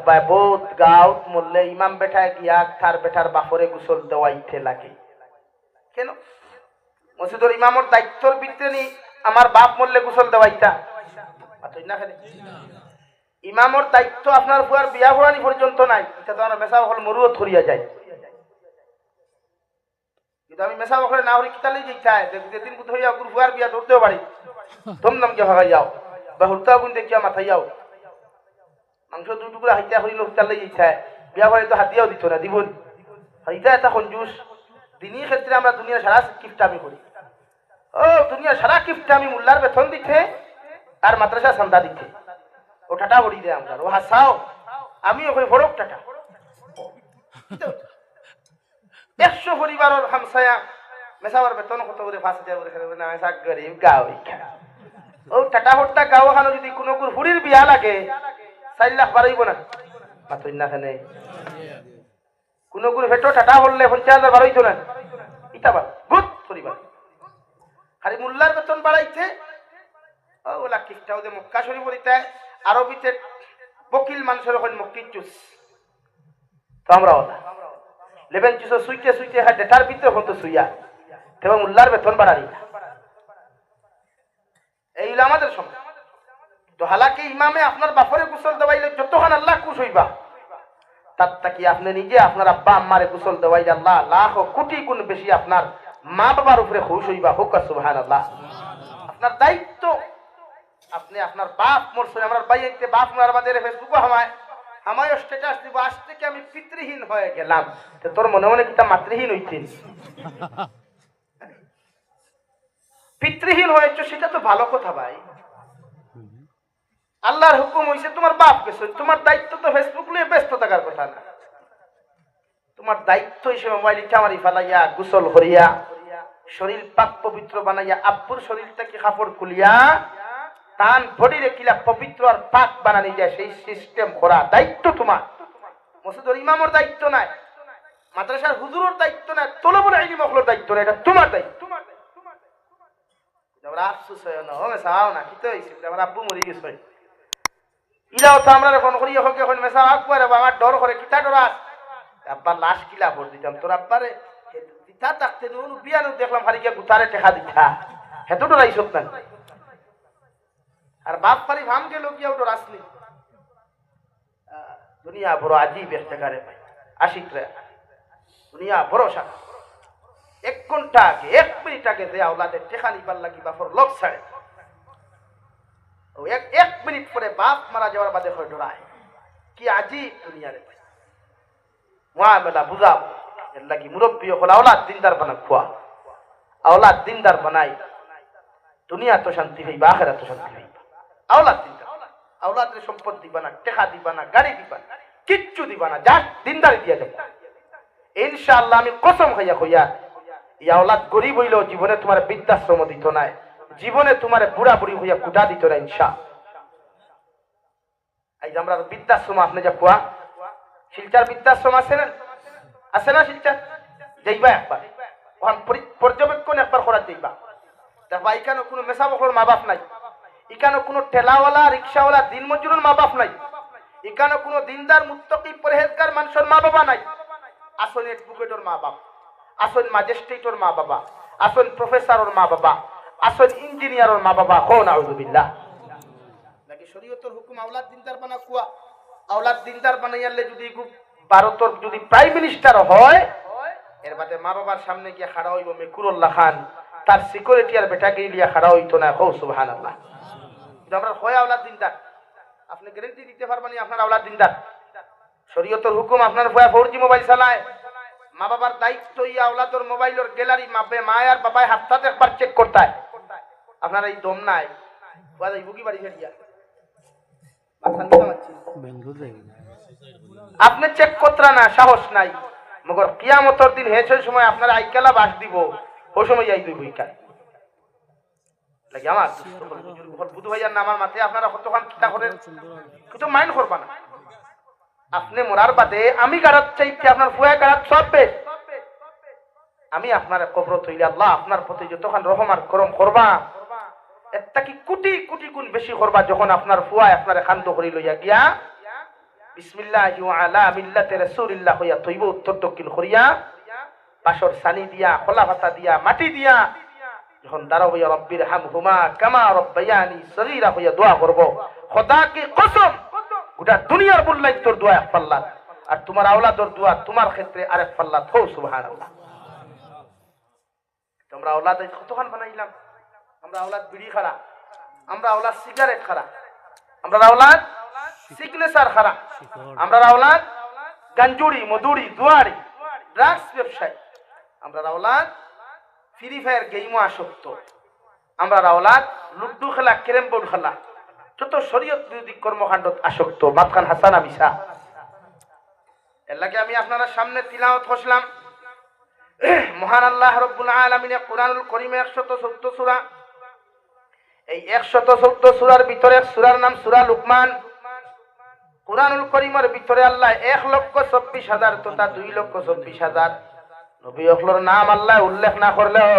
আব্বায় বহুত গাঁৱত মরলে ইমাম বেঠায় গিয়া তার বেটার বাপরে গোসল দেওয়াইতে লাগে কেন মসজিদের ইমামর দায়িত্বর ভিতরে নি আমার বাপ মরলে গোসল দেওয়াইতা না খালি ইমামর দায়িত্ব আপনার ফুয়ার বিয়া হওয়ানি পর্যন্ত নাই এটা তো আমার মেসা হল মরুও ধরিয়া যায় কিন্তু আমি মেসা বকলে না হলে কিতালে যাই যেদিন বুধ হইয়া গুরু ফুয়ার বিয়া ধরতেও পারি ধুমধামকে ভাগাই যাও বা হুরতা গুণ দেখিয়া মাথায় যাও মাংস দুই টুকরা হাইতা হইল কিতালে যাই বিয়া করে তো হাতিয়াও দিত না দিব হাইতা এটা কঞ্জুস দিনই ক্ষেত্রে আমরা দুনিয়ার সারা কিফটা আমি করি ও দুনিয়ার সারা কিফটা আমি মোল্লার বেতন দিতে আর মাদ্রাসা চান্দা দিতে ও টাটা বড়ি দেয় আমরা ও হাসাও আমি ওই ফরক টাটা 100 পরিবারের হামসায়া মেসাবার বেতন কত করে 5000 করে খেলে না মেসা গরিব গাঁও ও টাটা হট্টা গাঁও খানো যদি কোনো কুর হুড়ির বিয়া লাগে 4 লাখ বাড়াইব না মাত্র না খানে কোনো কুর ভেটো টাটা হলে 50000 বাড়াইতো না ইটা বা গুড পরিবার খালি মোল্লার বেতন বাড়াইছে ওলা কিফটাও যে মক্কা শরীফ বলিতে আরবিতে বকিল মানুষের এখন মক্কি চুস তো আমরা ওলা লেবেন চুসো সুইতে সুইতে হ্যাঁ ডেটার ভিতরে হন তো সুইয়া তেমন মোল্লার বেতন বাড়ানি এই হলো আমাদের সময় তো হালাকি ইমামে আপনার বাপরে গোসল দেওয়াইলে যতক্ষণ আল্লাহ খুশ হইবা তার তাকি আপনি নিজে আপনার আব্বা আম্মারে গোসল দেওয়াই আল্লাহ লাখ কোটি গুণ বেশি আপনার মা বাবার উপরে খুশ হইবা হোক সুবহানাল্লাহ আপনার দায়িত্ব আপনি আপনার বাপ মরছেন আমার বাইতে বাপ মার বাদে ফেসবুকে আমায় স্ট্যাটাস দিব আজ থেকে আমি পিতৃহীন হয়ে গেলাম তো তোর মনে মনে কিতা মাতৃহীন হইছিস পিতৃহীন হয়েছ সেটা তো ভালো কথা ভাই আল্লাহর হুকুম হইছে তোমার বাপ গেছে তোমার দায়িত্ব তো ফেসবুক নিয়ে ব্যস্ত থাকার কথা না তোমার দায়িত্ব হিসেবে মোবাইলটা মারি ফেলাইয়া গোসল করিয়া শরীর পাক পবিত্র বানাইয়া আব্বুর শরীরটাকে কাপড় খুলিয়া তান বডিরে কিলা পবিত্র আর পাক বানানি যায় সেই সিস্টেম করা দায়িত্ব তোমার মসজিদের ইমামের দায়িত্ব নাই মাদ্রাসার হুজুরের দায়িত্ব নাই তলবুল ইলম মখলুর দায়িত্ব নাই এটা তোমার দায়িত্ব আমরা আফসোস হয় না হবে সাও না কি তো হইছে আমার আব্বু মরি গেছে ইলাও তো আমরা ফোন করি এখন মেসা আকবার আমার ডর করে কিতা ডরাস আব্বা লাশ কিলা ভর দিতাম তোর আব্বারে দিতা থাকতে নুন বিয়ানো দেখলাম হারিকে গুতারে টেকা দিতা হেতো ডরাইছ না আর বাপ পারি ভাম গেল কি ওটা রাসনি দুনিয়া বড় আজীব একটা গারে ভাই আশিক রে দুনিয়া বড় শাক 1 ঘন্টা আগে 1 মিনিট আগে যে আওলাদের টেকা নিবার লাগি বাপর লোক ছাড়ে ও 1 মিনিট পরে বাপ মারা যাওয়ার বাদে হয় ডরায় কি আজীব দুনিয়া রে ভাই মুআমালা বুঝাও এর লাগি মুরব্বি হল আওলাদ দিনদার বানা খোয়া আওলাদ দিনদার বানাই দুনিয়া তো শান্তি হইবা আখিরাত তো শান্তি হইবা আওলাদ দিবা আওলাদের সম্পদ দিবা না টাকা দিবা না গাড়ি দিবা না কিচ্ছু দিবা না যা দিনদারি দিয়া যাবে ইনশাআল্লাহ আমি কসম খাইয়া কইয়া এই আওলাদ গরিব হইলেও জীবনে তোমার বৃদ্ধাশ্রম দিত না জীবনে তোমার বুড়া বুড়ি হইয়া কুটা দিত না ইনশাআল্লাহ এই যে আমরা বৃদ্ধাশ্রম আপনি যা কোয়া শিলচার বৃদ্ধাশ্রম আছে না শিলচার যাইবা একবার ওখান পর্যবেক্ষণ একবার করা যাইবা দেখবা এখানে কোনো মেসা বকর মা বাপ নাই এখানে কোনো ঠেলাওয়ালা রিক্সাওয়ালা দিন মজুরের মা বাপ নাই এখানে কোনো দিনদার মুত্তাকি পরহেজগার মানুষের মা বাবা নাই আসল এডভোকেটর মা বাপ আসল ম্যাজিস্ট্রেটর মা বাবা আসল প্রফেসরের মা বাবা আসল ইঞ্জিনিয়ারের মা বাবা হো নাউযুবিল্লাহ নাকি শরীয়তের হুকুম আওলাদ দিনদার বানা কুয়া আওলাদ দিনদার বানাইলে যদি ভারতের যদি প্রাইম মিনিস্টার হয় এর বাদে মা বাবার সামনে গিয়ে খাড়া হইব মেকুরুল্লাহ খান তার সিকিউরিটি আর বেটাকে লিয়া খাড়া হইতো না হো সুবহানাল্লাহ আমরা হয় আওলাদ দিনদার আপনি গ্যারান্টি দিতে পারবেন আপনার আওলাদ দিনদার শরীয়তের হুকুম আপনার ভয়া 4G মোবাইল চালায় মা বাবার দায়িত্ব এই আওলাদের মোবাইলের গ্যালারি মাপে মা আর বাবাই হাতটাতে একবার চেক করতে হয় আপনার এই দম নাই বাবা এই বুকি বাড়ি ফেরিয়া আপনি চেক করতে না সাহস নাই মগর কিয়ামতের দিন হেছে সময় আপনার আইকালা বাস দিব ও সময় যাই দুই বইকা লাগে আমার বুধ ভাইয়ার নামার মাঠে আপনারা কতক্ষণ কিতা করেন কিন্তু মাইন্ড করবা না আপনি মরার বাদে আমি গারাত চাইতে আপনার ফুয়া গারাত সব বেশ আমি আপনার কবর তৈরি আল্লাহ আপনার প্রতি যতক্ষণ রহম আর করম করবা এর কি কোটি কোটি গুণ বেশি করবা যখন আপনার ফুয়া আপনার খান্ত করি লইয়া গিয়া বিসমিল্লাহি ওয়া আলা মিল্লাতি রাসূলিল্লাহ হইয়া তৈব উত্তর দক্ষিণ করিয়া পাশর সানি দিয়া খোলা ভাতা দিয়া মাটি দিয়া যখন দাঁড়াও হইয়া রব্বির হামহুমা কামা রব্বায়ানি সগীরা হইয়া দোয়া করব, খোদা কি কসম গোটা দুনিয়ার বললাই তোর দোয়া এক পাল্লা, আর তোমার আওলাদর দোয়া তোমার ক্ষেত্রে আরেক পাল্লা। থো সুবহানাল্লাহ। আমরা আওলাদ কতক্ষণ বানাইলাম, আমরা আওলাদ বিড়ি খারা, আমরা আওলাদ সিগারেট খারা, আমরা আওলাদ সিগনেচার খারা, আমরা আওলাদ গাঞ্জুরি মধুরি জুয়ারি ড্রাগস ব্যবসায়ী, আমরা আওলাদ ফ্রি ফায়ার গেমও আসক্ত, আমরা আওলাদ লুডু খেলা ক্যারেম বোর্ড খেলা যত শরীয়ত বিরোধী কর্মকাণ্ডত আসক্ত। মাতখান হাসান আবিসা এর লাগে আমি আপনারা সামনে তিলাওয়াত করলাম মহান আল্লাহ রাব্বুল আলামিন কুরআনুল কারীমে 114 সূরা, এই 114 সূরার ভিতরে এক সূরার নাম সূরা লুকমান। কুরআনুল কারীমের ভিতরে আল্লাহ 1,24,000 তথা 2,24,000 নবী অখলর নাম আল্লাহ উল্লেখ না করলেও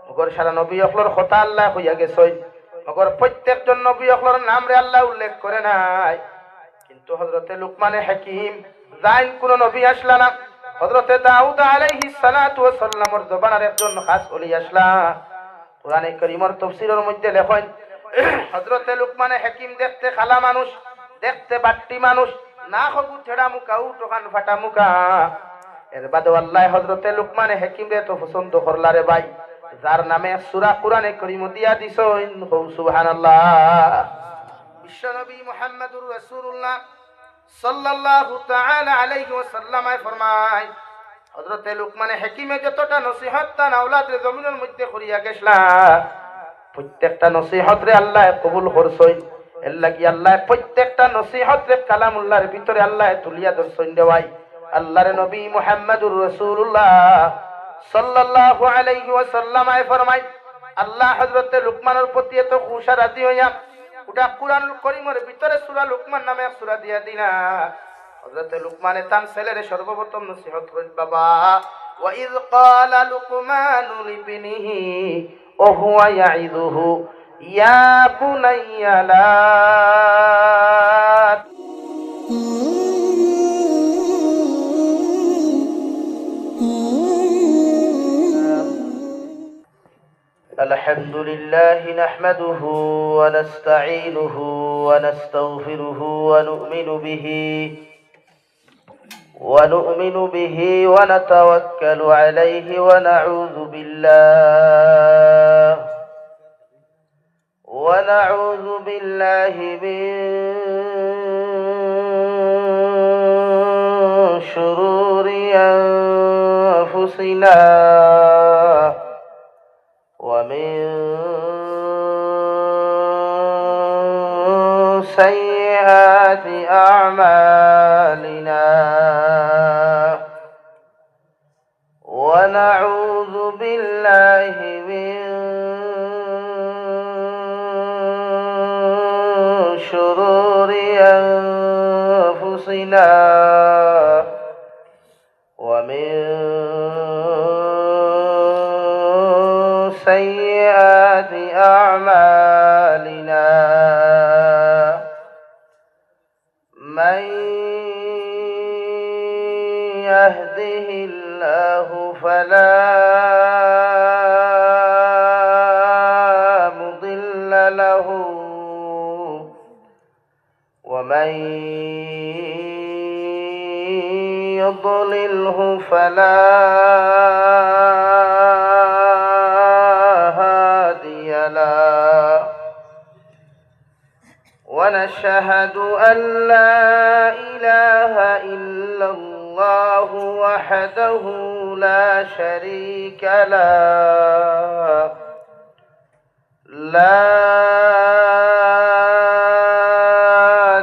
মগর সারা নবী অখলর কথা আল্লাহ কইয়া গেছে, মগর প্রত্যেকজন নবী অখলর নাম রে আল্লাহ উল্লেখ করে নাই। কিন্তু হযরতে লুকমানে হাকিম যাইন কোন নবী আসলা না, হযরতে দাউদ আলাইহিস সালাতু ওয়াস সালামের জবানের একজন খাস ওলি আসলা। কোরআনে কারীমের তাফসীরের মধ্যে লেখেন হযরতে লুকমানে হাকিম দেখতে খালা মানুষ, দেখতে বাট্টি মানুষ, না হবু ছেড়া মুখা উঠোখান ফাটা মুখা। এর বাদে আল্লাহ হযরতে লুকমানে হাকিম রে তো পছন্দ করলা রে ভাই, যার নামে সূরা কোরআনে কারীম দিয়া দিছেন। সুবহানাল্লাহ। বিশ্বনবী মুহাম্মদুর রাসূলুল্লাহ সাল্লাল্লাহু তাআলা আলাইহি ওয়াসাল্লাম ফরমায় হযরতে লুকমানে হাকিমে যতটা নসিহত তান আওলাদের জমিনের মধ্যে করিয়া গেছলা, প্রত্যেকটা নসিহত রে আল্লাহ কবুল করছেন। এর লাগি আল্লাহ প্রত্যেকটা নসিহত রে কালামুল্লাহর ভিতরে আল্লাহ তুলিয়া ধরছেন দেওয়াই। আল্লাহর নবী মুহাম্মদুর রাসূলুল্লাহ সাল্লাল্লাহু আলাইহি ওয়াসাল্লাম ফরমায় আল্লাহ হযরতে লুকমানের প্রতি এত খুশি রাজি হইয়া ওটা কুরআনুল কারীমের ভিতরে সূরা লুকমান নামে এক সূরা দিয়া দিলা। হযরতে লুকমানে তার ছেলেরে সর্বপ্রথম নসিহত করেন, বাবা ওয়া ইয ক্বালা লুকমানু লিবনিহি ওয়া হুয়া ইয়াইদুহু ইয়া বুনাইয়া লা الحمد لله نحمده ونستعينه ونستغفره ونؤمن به ونتوكل عليه ونعوذ بالله من شرور أنفسنا ومن سيئات أعمالنا ونعوذ بالله من شرور أنفسنا ومن سيئات أعمالنا من يهده الله فلا مضل له ومن يضلله فلا ونشهد أن لا إله إلا الله وحده لا شريك له لا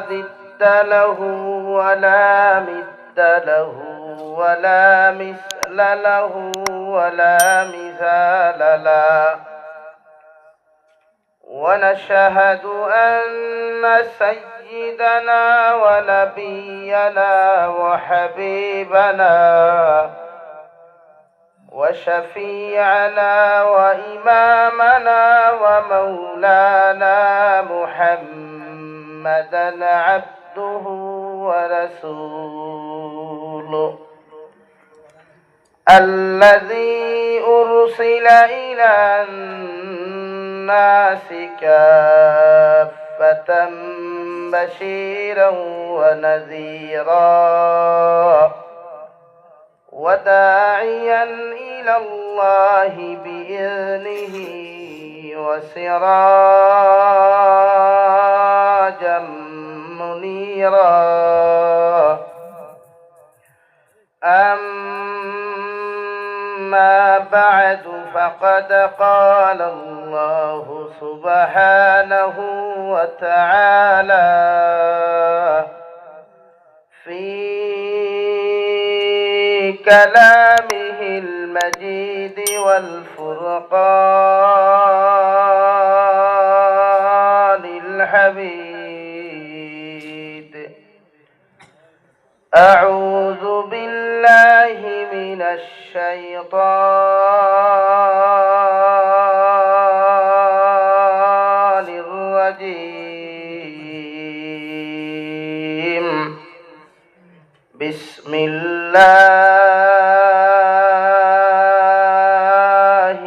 ضد له ولا مد له ولا مثل له ولا مثال له ونشهد أن سيدنا ونبينا وحبيبنا وشفيعنا وإمامنا ومولانا محمدا عبده ورسوله الذي أرسل إلى الناس كافة بشيرا ونذيرا وداعيا إلى الله بإذنه وسراجا منيرا أما بعد فقد قال الله سبحانه وتعالى في كلامه المجيد والفرقان الحميد أعوذ بالله من الشيطان الرجيم بسم الله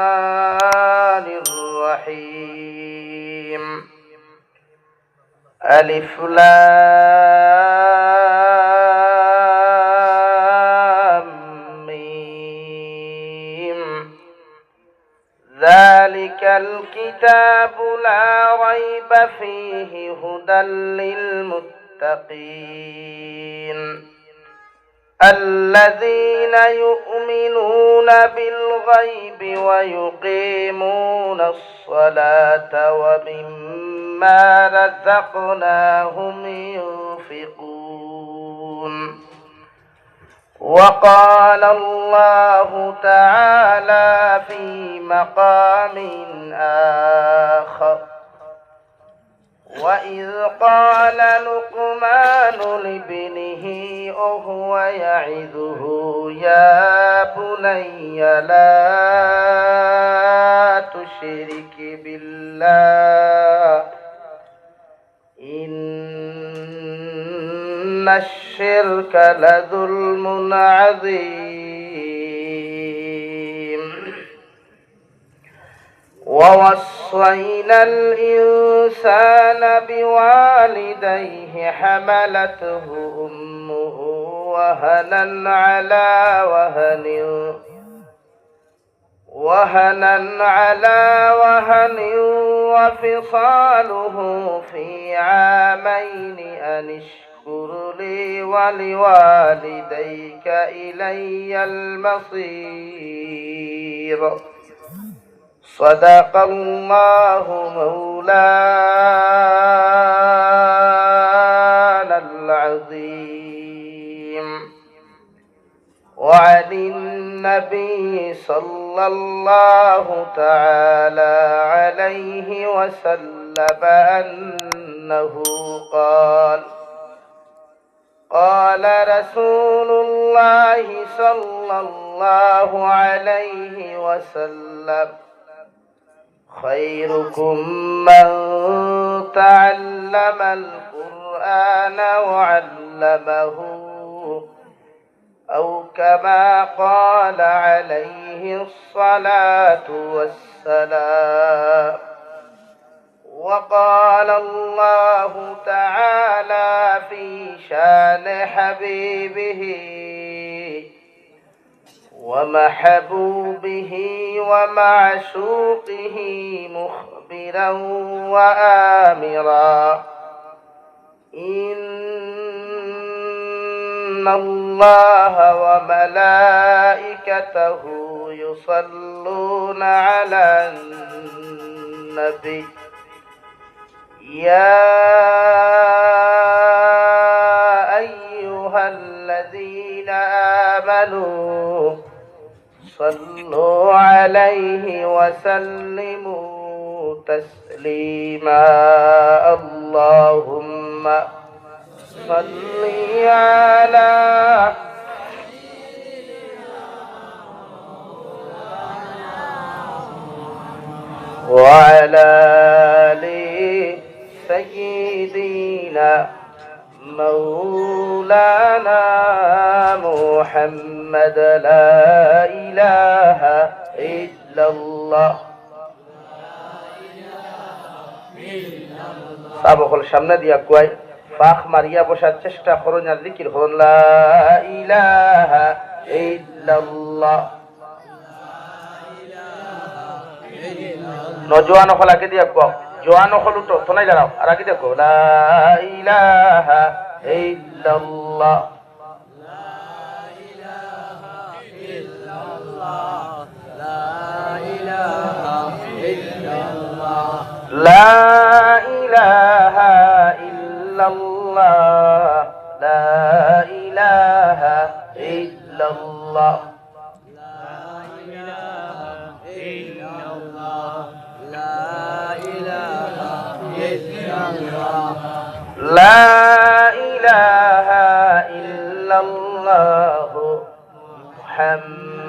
الرحمن الرحيم ألف لام ميم ذلك الكتاب لا ريب فيه هدى للمتقين الذين يؤمنون بالغيب ويقيمون الصلاة ومما رزقناهم ينفقون وقال الله تعالى في مقام آخر وإذ قال لقمان لابنه وهو يعظه يا بني لا تشرك بالله إن الشرك لظلم عظيم ووصينا الإنسان بوالديه حملته أمه وهنا على وهن وفصاله في عامين أن اشكر لي ولوالديك إلي المصير صدق الله مولانا العظيم وعن النبي صلى الله تعالى عليه وسلم أنه قال رسول الله صلى الله عليه وسلم خيركم من تعلم القرآن وعلمه أو كما قال عليه الصلاة والسلام وقال الله تعالى في شان حبيبه ومحبوبه ومعشوقه مخبرا وآمرا إن الله وملائكته يصلون على النبي يا أيها الذين آمنوا صلوا عليه وسلموا تسليما اللهم صل على وعلى آل سيدنا مولانا محمد لا إله إلا الله সাবকল সামনে দিয়া কয় ফাখ মারিয়া বসার চেষ্টা করুন আর জিকির করুন লা ইলাহা ইল্লাল্লাহ নজওয়ান হল আগে দিয়া কও জওয়ান হল তো তোনাই দাঁড়াও আর আগে দেখো লা ইলাহা ইল্লাল্লাহ لا إله إلا الله لا إله إلا الله لا إله إلا الله محمد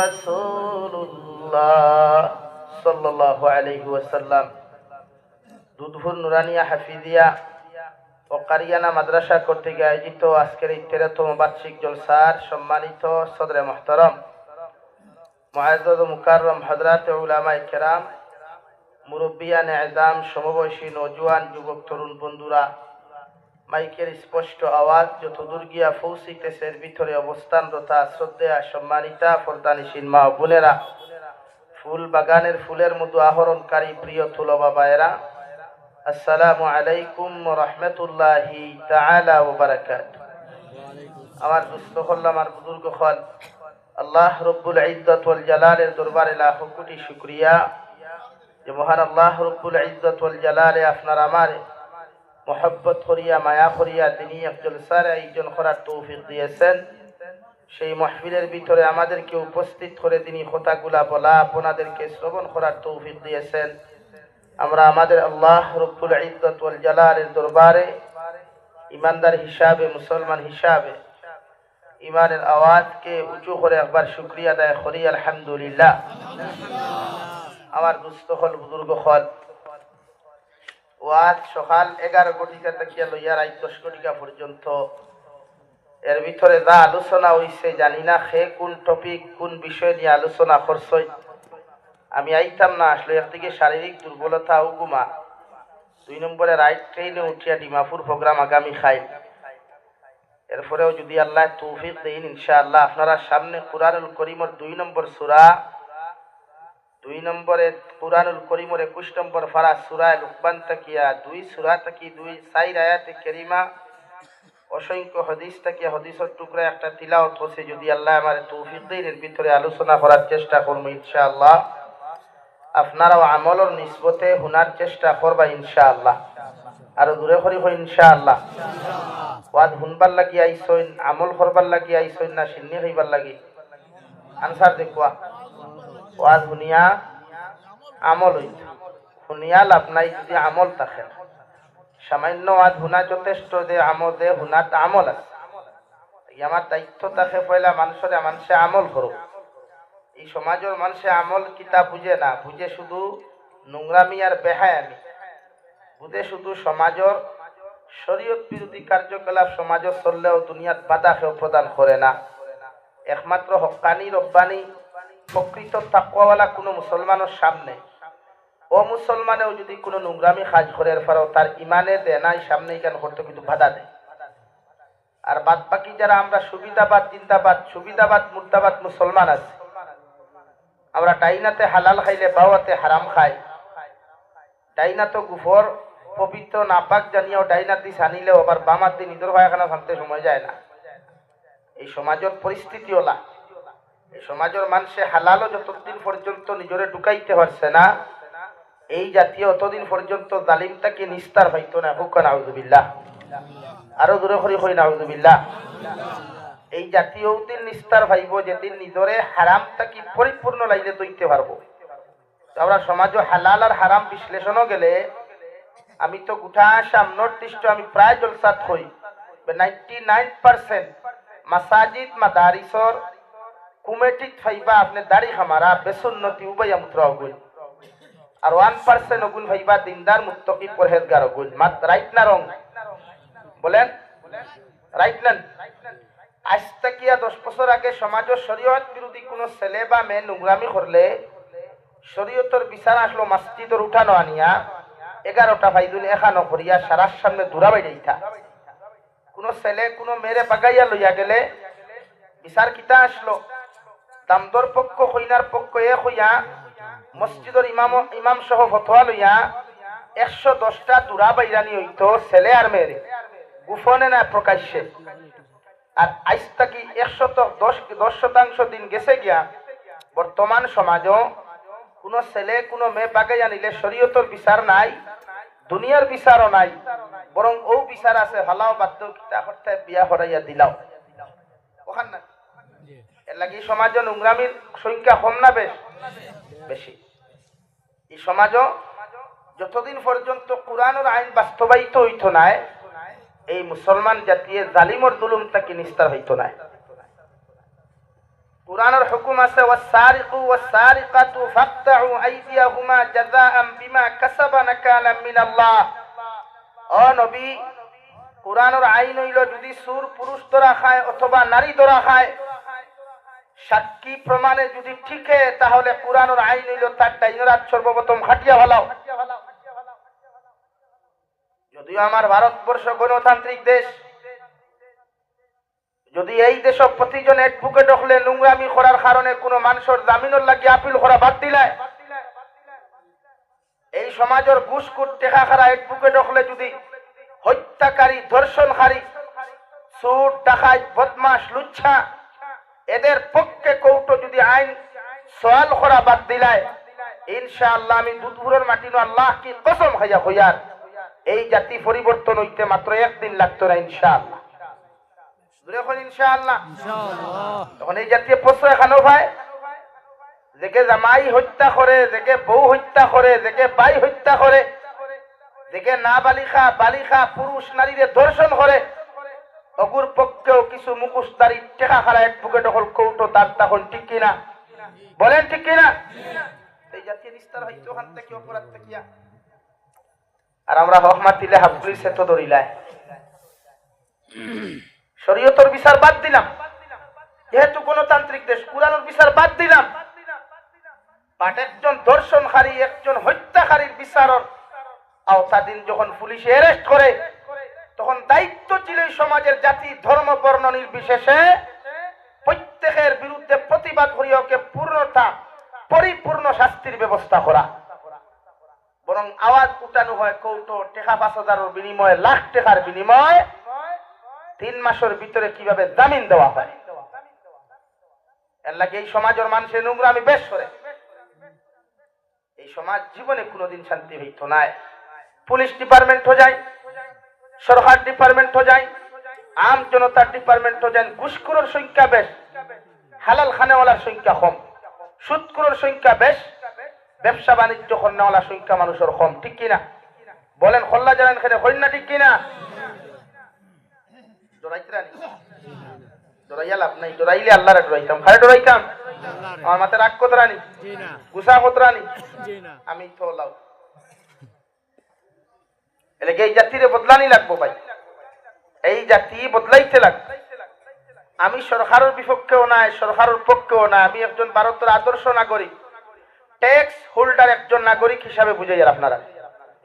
رسول الله সাল্লাল্লাহু আলাইহি ওয়াসাল্লাম দুধপুর নুরানিয়া হাফিজিয়া ও কারিয়ানা মাদ্রাসা কর্তৃক আয়োজিত আজকের এই 13তম বার্ষিক জলসার সম্মানিত সদরে মুহতারাম মুআজ্জাজ ও মুকাররম হযরত উলামায়ে কেরাম মুরব্বিয়ান এজাম সমবয়সী নওজোয়ান যুবক তরুণ বন্ধুরা মাইকের স্পষ্ট আওয়াজ যতদূর গিয়া পৌঁছিতেছে এর ভিতরে অবস্থানরত শ্রদ্ধেয়া সম্মানিতা পর্দানিশীন মা ও বোনেরা ফুল বাগানের ফুলের মতো আহরণকারী প্রিয় তুলবা বায়রা আসসালামু আলাইকুম ওয়া রাহমাতুল্লাহি তাআলা ওয়া বারাকাতুহু আমার দুস্থ হল আমার বুজুর্গ হল আল্লাহ রব্বুল ইজ্জত ওয়াল জালালের দরবারে লাখ কোটি শুকরিয়া যে মহান আল্লাহ রব্বুল ইজ্জত ওয়াল জালালে আপনার আমারে মোহাব্বত করিয়া মায়া করিয়া তিনি আফজল সার আয়োজন করার তৌফিক দিয়েছেন সেই মাহফিলের ভিতরে আমাদেরকে উপস্থিত করে তিনি কথাগুলা বলা আপনাদেরকে শ্রবণ করার তৌফিক দিয়েছেন আমরা আমাদের আল্লাহ রব্বুল ইজ্জত ওয়াল জালালের দরবারে ইমানদার হিসাবে মুসলমান হিসাবে ইমানের আওয়াজকে উঁচু করে একবার শুকরিয়া আদায় করি আলহামদুলিল্লাহ আমার দুস্থ হল বুজুর্গ হল ওয়াজ সকাল 11 ঘটিকা থেকে লইয়া রাত 10 ঘটিকা পর্যন্ত এর ভিতরে যা আলোচনা হইছে জানি না সে কোন টপিক কোন বিষয় নিয়ে আলোচনা করছই আমি আইতাম না আসলে একদিকে শারীরিক দুর্বলতা ও ঘুমা 2 নম্বরে রাইট ট্রেনে উঠিয়া ডিমাপুর প্রোগ্রাম আগামী খাই এরপরেও যদি আল্লাহ তৌফিক দেন ইনশাআল্লাহ আপনারা সামনে কুরআনুল কারীমের 2 নম্বর সূরা 2 নম্বরে কুরআনুল কারীমের 21 নম্বর পারা সূরা লুকমান তাকিয়া 2 সূরা তাকি 4 আয়াতে কারিমা অসংখ্য হাদিস থেকে হাদিসের টুকরা একটা তিলাওয়াত করছে যদি আল্লাহ আমারে তৌফিক দেন এর ভিতরে আলোচনা করার চেষ্টা করব ইনশাআল্লাহ আপনারাও আমলের নিসবতে হুনার চেষ্টা করবা ইনশাআল্লাহ আর দূরে করি হই ইনশাআল্লাহ ওয়াজ হুনবার লাগি আইছইন আমল করবার লাগি আইছইন না শিন্নি হইবার লাগি আনসার দেখবা ওয়াজ হুনিয়া আমল হইত হুনিয়া লাভ নাই যদি আমল থাকে সামান্য ওয়াজ হুনা যথেষ্ট যে আমলে হুনাত আমল আছে আমার দায়িত্ব থাকে পয়লা মানুষে আমল করুক এই সমাজের মানুষে আমল কিতাব বুঝে না বুঝে শুধু নোংরামি আর বেহায়ামি বুঝে শুধু সমাজের শরীয়ত বিরোধী কার্যকলাপ সমাজের চললেও দুনিয়াত বাধা কেউ প্রদান করে না একমাত্র হক্কানি রব্বানি প্রকৃত তাকওয়াওয়ালা কোনো মুসলমানের সামনে ও মুসলমানেও যদি কোনো নোংরামি কাজ করে এরপরেও তার ইমানে দেয় নাই সামনে কেন করতে কিন্তু বাধা দেয় আর বাদ বাকি যারা আমরা সুবিধাবাদ চিন্তাবাদ সুবিধাবাদ মুর্দাবাদ মুসলমান আছি আমরা ডাইনাতে হালাল খাইলে বাওয়াতে হারাম খাই ডাইনাতো গুফর পবিত্র নাপাক জানিয়েও ডাইনাতি সানিলেও আবার বামাতে নিজের ভাইখানা ভাবতে সময় যায় না এই সমাজের পরিস্থিতি ওলা এই সমাজের মানুষে হালালও যতদিন পর্যন্ত নিজরে ঢুকাইতে পারছে না এই জাতীয় অতদিন পর্যন্ত জালিমটাকে নিস্তার হইতো না হুক নাউযুবিল্লাহ আরো দূরে করি হই নাউযুবিল্লাহ এই জাতীয় দিন নিস্তার ভাইব যেদিন নিজরে হারামটাকে পরিপূর্ণ লাইলে দইতে পারবো আমরা সমাজে হালাল আর হারাম বিশ্লেষণও গেলে আমি তো গুঠা আসাম নর্থ ইস্ট আমি প্রায় জলসাত হই 99% মাসাজিদ মাদারিসর কুমেটিত ফাইবা আপনি দাড়ি খামারা বেসুন্নতি উবাইয়া মুত্রাও গই আর 1% অগুন ভাইবা দিনদার মুত্তাকি পরহেজগার অগুন মাত রাইট না রং বলেন রাইট না আজ তাকিয়া 10 বছর আগে সমাজের শরীয়ত বিরোধী কোন ছেলে বা মেয়ে নোংরামি করলে শরীয়তের বিচার আসলো মসজিদের উঠানো আনিয়া 11টা ভাইদুল এখানো করিয়া সারার সামনে দূরা বাইরেইতা কোন ছেলে কোন মেয়েরে বাগাইয়া লইয়া গেলে বিচার কিতা আসলো দামদর পক্ষ কইনার পক্ষ এ হইয়া মসজিদের ইমাম সহ ফতোয়া লইয়া 110টা দূরা বাইরানি হইতো ছেলে আর মেয়েরে গোপনে না প্রকাশ্যে আর আজ তাকি 110% দিন গেছে গিয়া বর্তমান সমাজও কোন ছেলে কোন মেয়ে বাগাইয়া নিলে শরীয়তের বিচার নাই দুনিয়ার বিচারও নাই বরং ও বিচার আছে হালাও বাধ্য কিতা করতে বিয়া হরাইয়া দিলাও ওখান না এর লাগি সমাজে নোংরামির সংখ্যা কম না বেশি এই সমাজও যতদিন পর্যন্ত কোরআনের আইন বাস্তবায়িত হইতো না এই মুসলমান জাতীয় জালিমর জুলুম তাকে নিস্তার হইতো না কোরআনের হুকুম আছে ওয়াসারিকু ওয়াসারিকাতু ফাকতাউ আইদিয়াহুমা জাযাআম বিমা কাসাবা নাকালাম মিনাল্লাহ ও নবী কোরআনের আইন হইল যদি সুর পুরুষ ধরা খায় অথবা নারী ধরা খায় সাক্ষী প্রমাণে যদি ঠিকে তাহলে কোরআনের আইন হইল তার ডাইনরাত সর্বপ্রথম খাটিয়া ভালাও যদিও আমার ভারতবর্ষ গণতান্ত্রিক দেশ যদি এই দেশ প্রতিজন অ্যাডভোকেট হলে নোংরামি করার কারণে কোনো মানুষের জামিনের লাগি আপিল করা বাদ দিলায় এই সমাজের ঘুষখোর টেকা খারা অ্যাডভোকেট হলে যদি হত্যাকারী ধর্ষণকারী চোর ডাকাত বদমাশ লুচ্ছা এদের পক্ষে কৌটো যদি আইন সওয়াল করা বাদ দিলায় ইনশাআল্লাহ আমি দুধপুরের মাটিনো আল্লাহ কি কসম খাইয়া হইয়ার এই জাতি পরিবর্তন হইতে মাত্র একদিন লাগতো না ইনশাআল্লাহ এখন ইনশাআল্লাহ তখন এই জাতীয় প্রশ্ন এখানেও ভাই যেকে জামাই হত্যা করে যেকে বউ হত্যা করে যেকে ভাই হত্যা করে যেকে না বালিকা পুরুষ নারীদের ধর্ষণ করে অগুর পক্ষেও কিছু মুখোশধারী টেকা খারা অ্যাডভোকেট হল কৌটো তার তখন ঠিক কিনা বলেন ঠিক কিনা এই জাতীয় নিস্তার হইতো ওখান থেকে অপরাধ থেকে আর আমরা হকমাত দিলে হাফ পুলিশে তো ধরিলায় শরীয়তের বিচার বাদ দিলাম যেহেতু গণতান্ত্রিক দেশ কোরআনের বিচার বাদ দিলাম বাট একজন ধর্ষণকারী একজন হত্যাকারীর বিচারের আওতাধীন যখন পুলিশে অ্যারেস্ট করে তখন দায়িত্ব ছিল সমাজের জাতি ধর্ম বর্ণ নির্বিশেষে প্রত্যেকের বিরুদ্ধে প্রতিবাদ করিয়া ওকে পরিপূর্ণ শাস্তির ব্যবস্থা করা বরং আওয়াজ উঠানো হয় কৌটো টাকা 5,000 বিনিময়ে লাখ টাকার বিনিময়ে 3 মাসের ভিতরে কিভাবে জামিন দেওয়া হয় এর লাগে এই সমাজের মানুষের নোংরামি বেশ করে এই সমাজ জীবনে কোনোদিন শান্তি হইত না পুলিশ ডিপার্টমেন্ট হয়ে যায় সরকার ডিপার্টমেন্ট হয়ে যায় আম জনতার ডিপার্টমেন্ট হয়ে যায় ঘুষখোরের সংখ্যা বেশ হালাল খানেওয়ালার সংখ্যা কম সুদখোরের সংখ্যা বেশ ব্যবসা বাণিজ্য করনেওয়ালার সংখ্যা মানুষের কম ঠিক কিনা বলেন খোল্লা জানেন খেলে হইন না ঠিক কিনা ডরাইয়া লাভ নাই ডরাইলে আল্লাহরে ডরাইতাম খারে ডরাইতাম আমার মাথায় রাগ কত রানি গুসা কত রানি আমি তো লাভ এলে এই জাতিরে বদলানি লাগবো ভাই এই জাতি বদলাইতে লাগবে আমি সরকারের বিপক্ষেও নাই সরকারের পক্ষেও না আমি একজন ভারতের আদর্শ নাগরিক ট্যাক্স হোল্ডার একজন নাগরিক হিসাবে বুঝাই আপনারা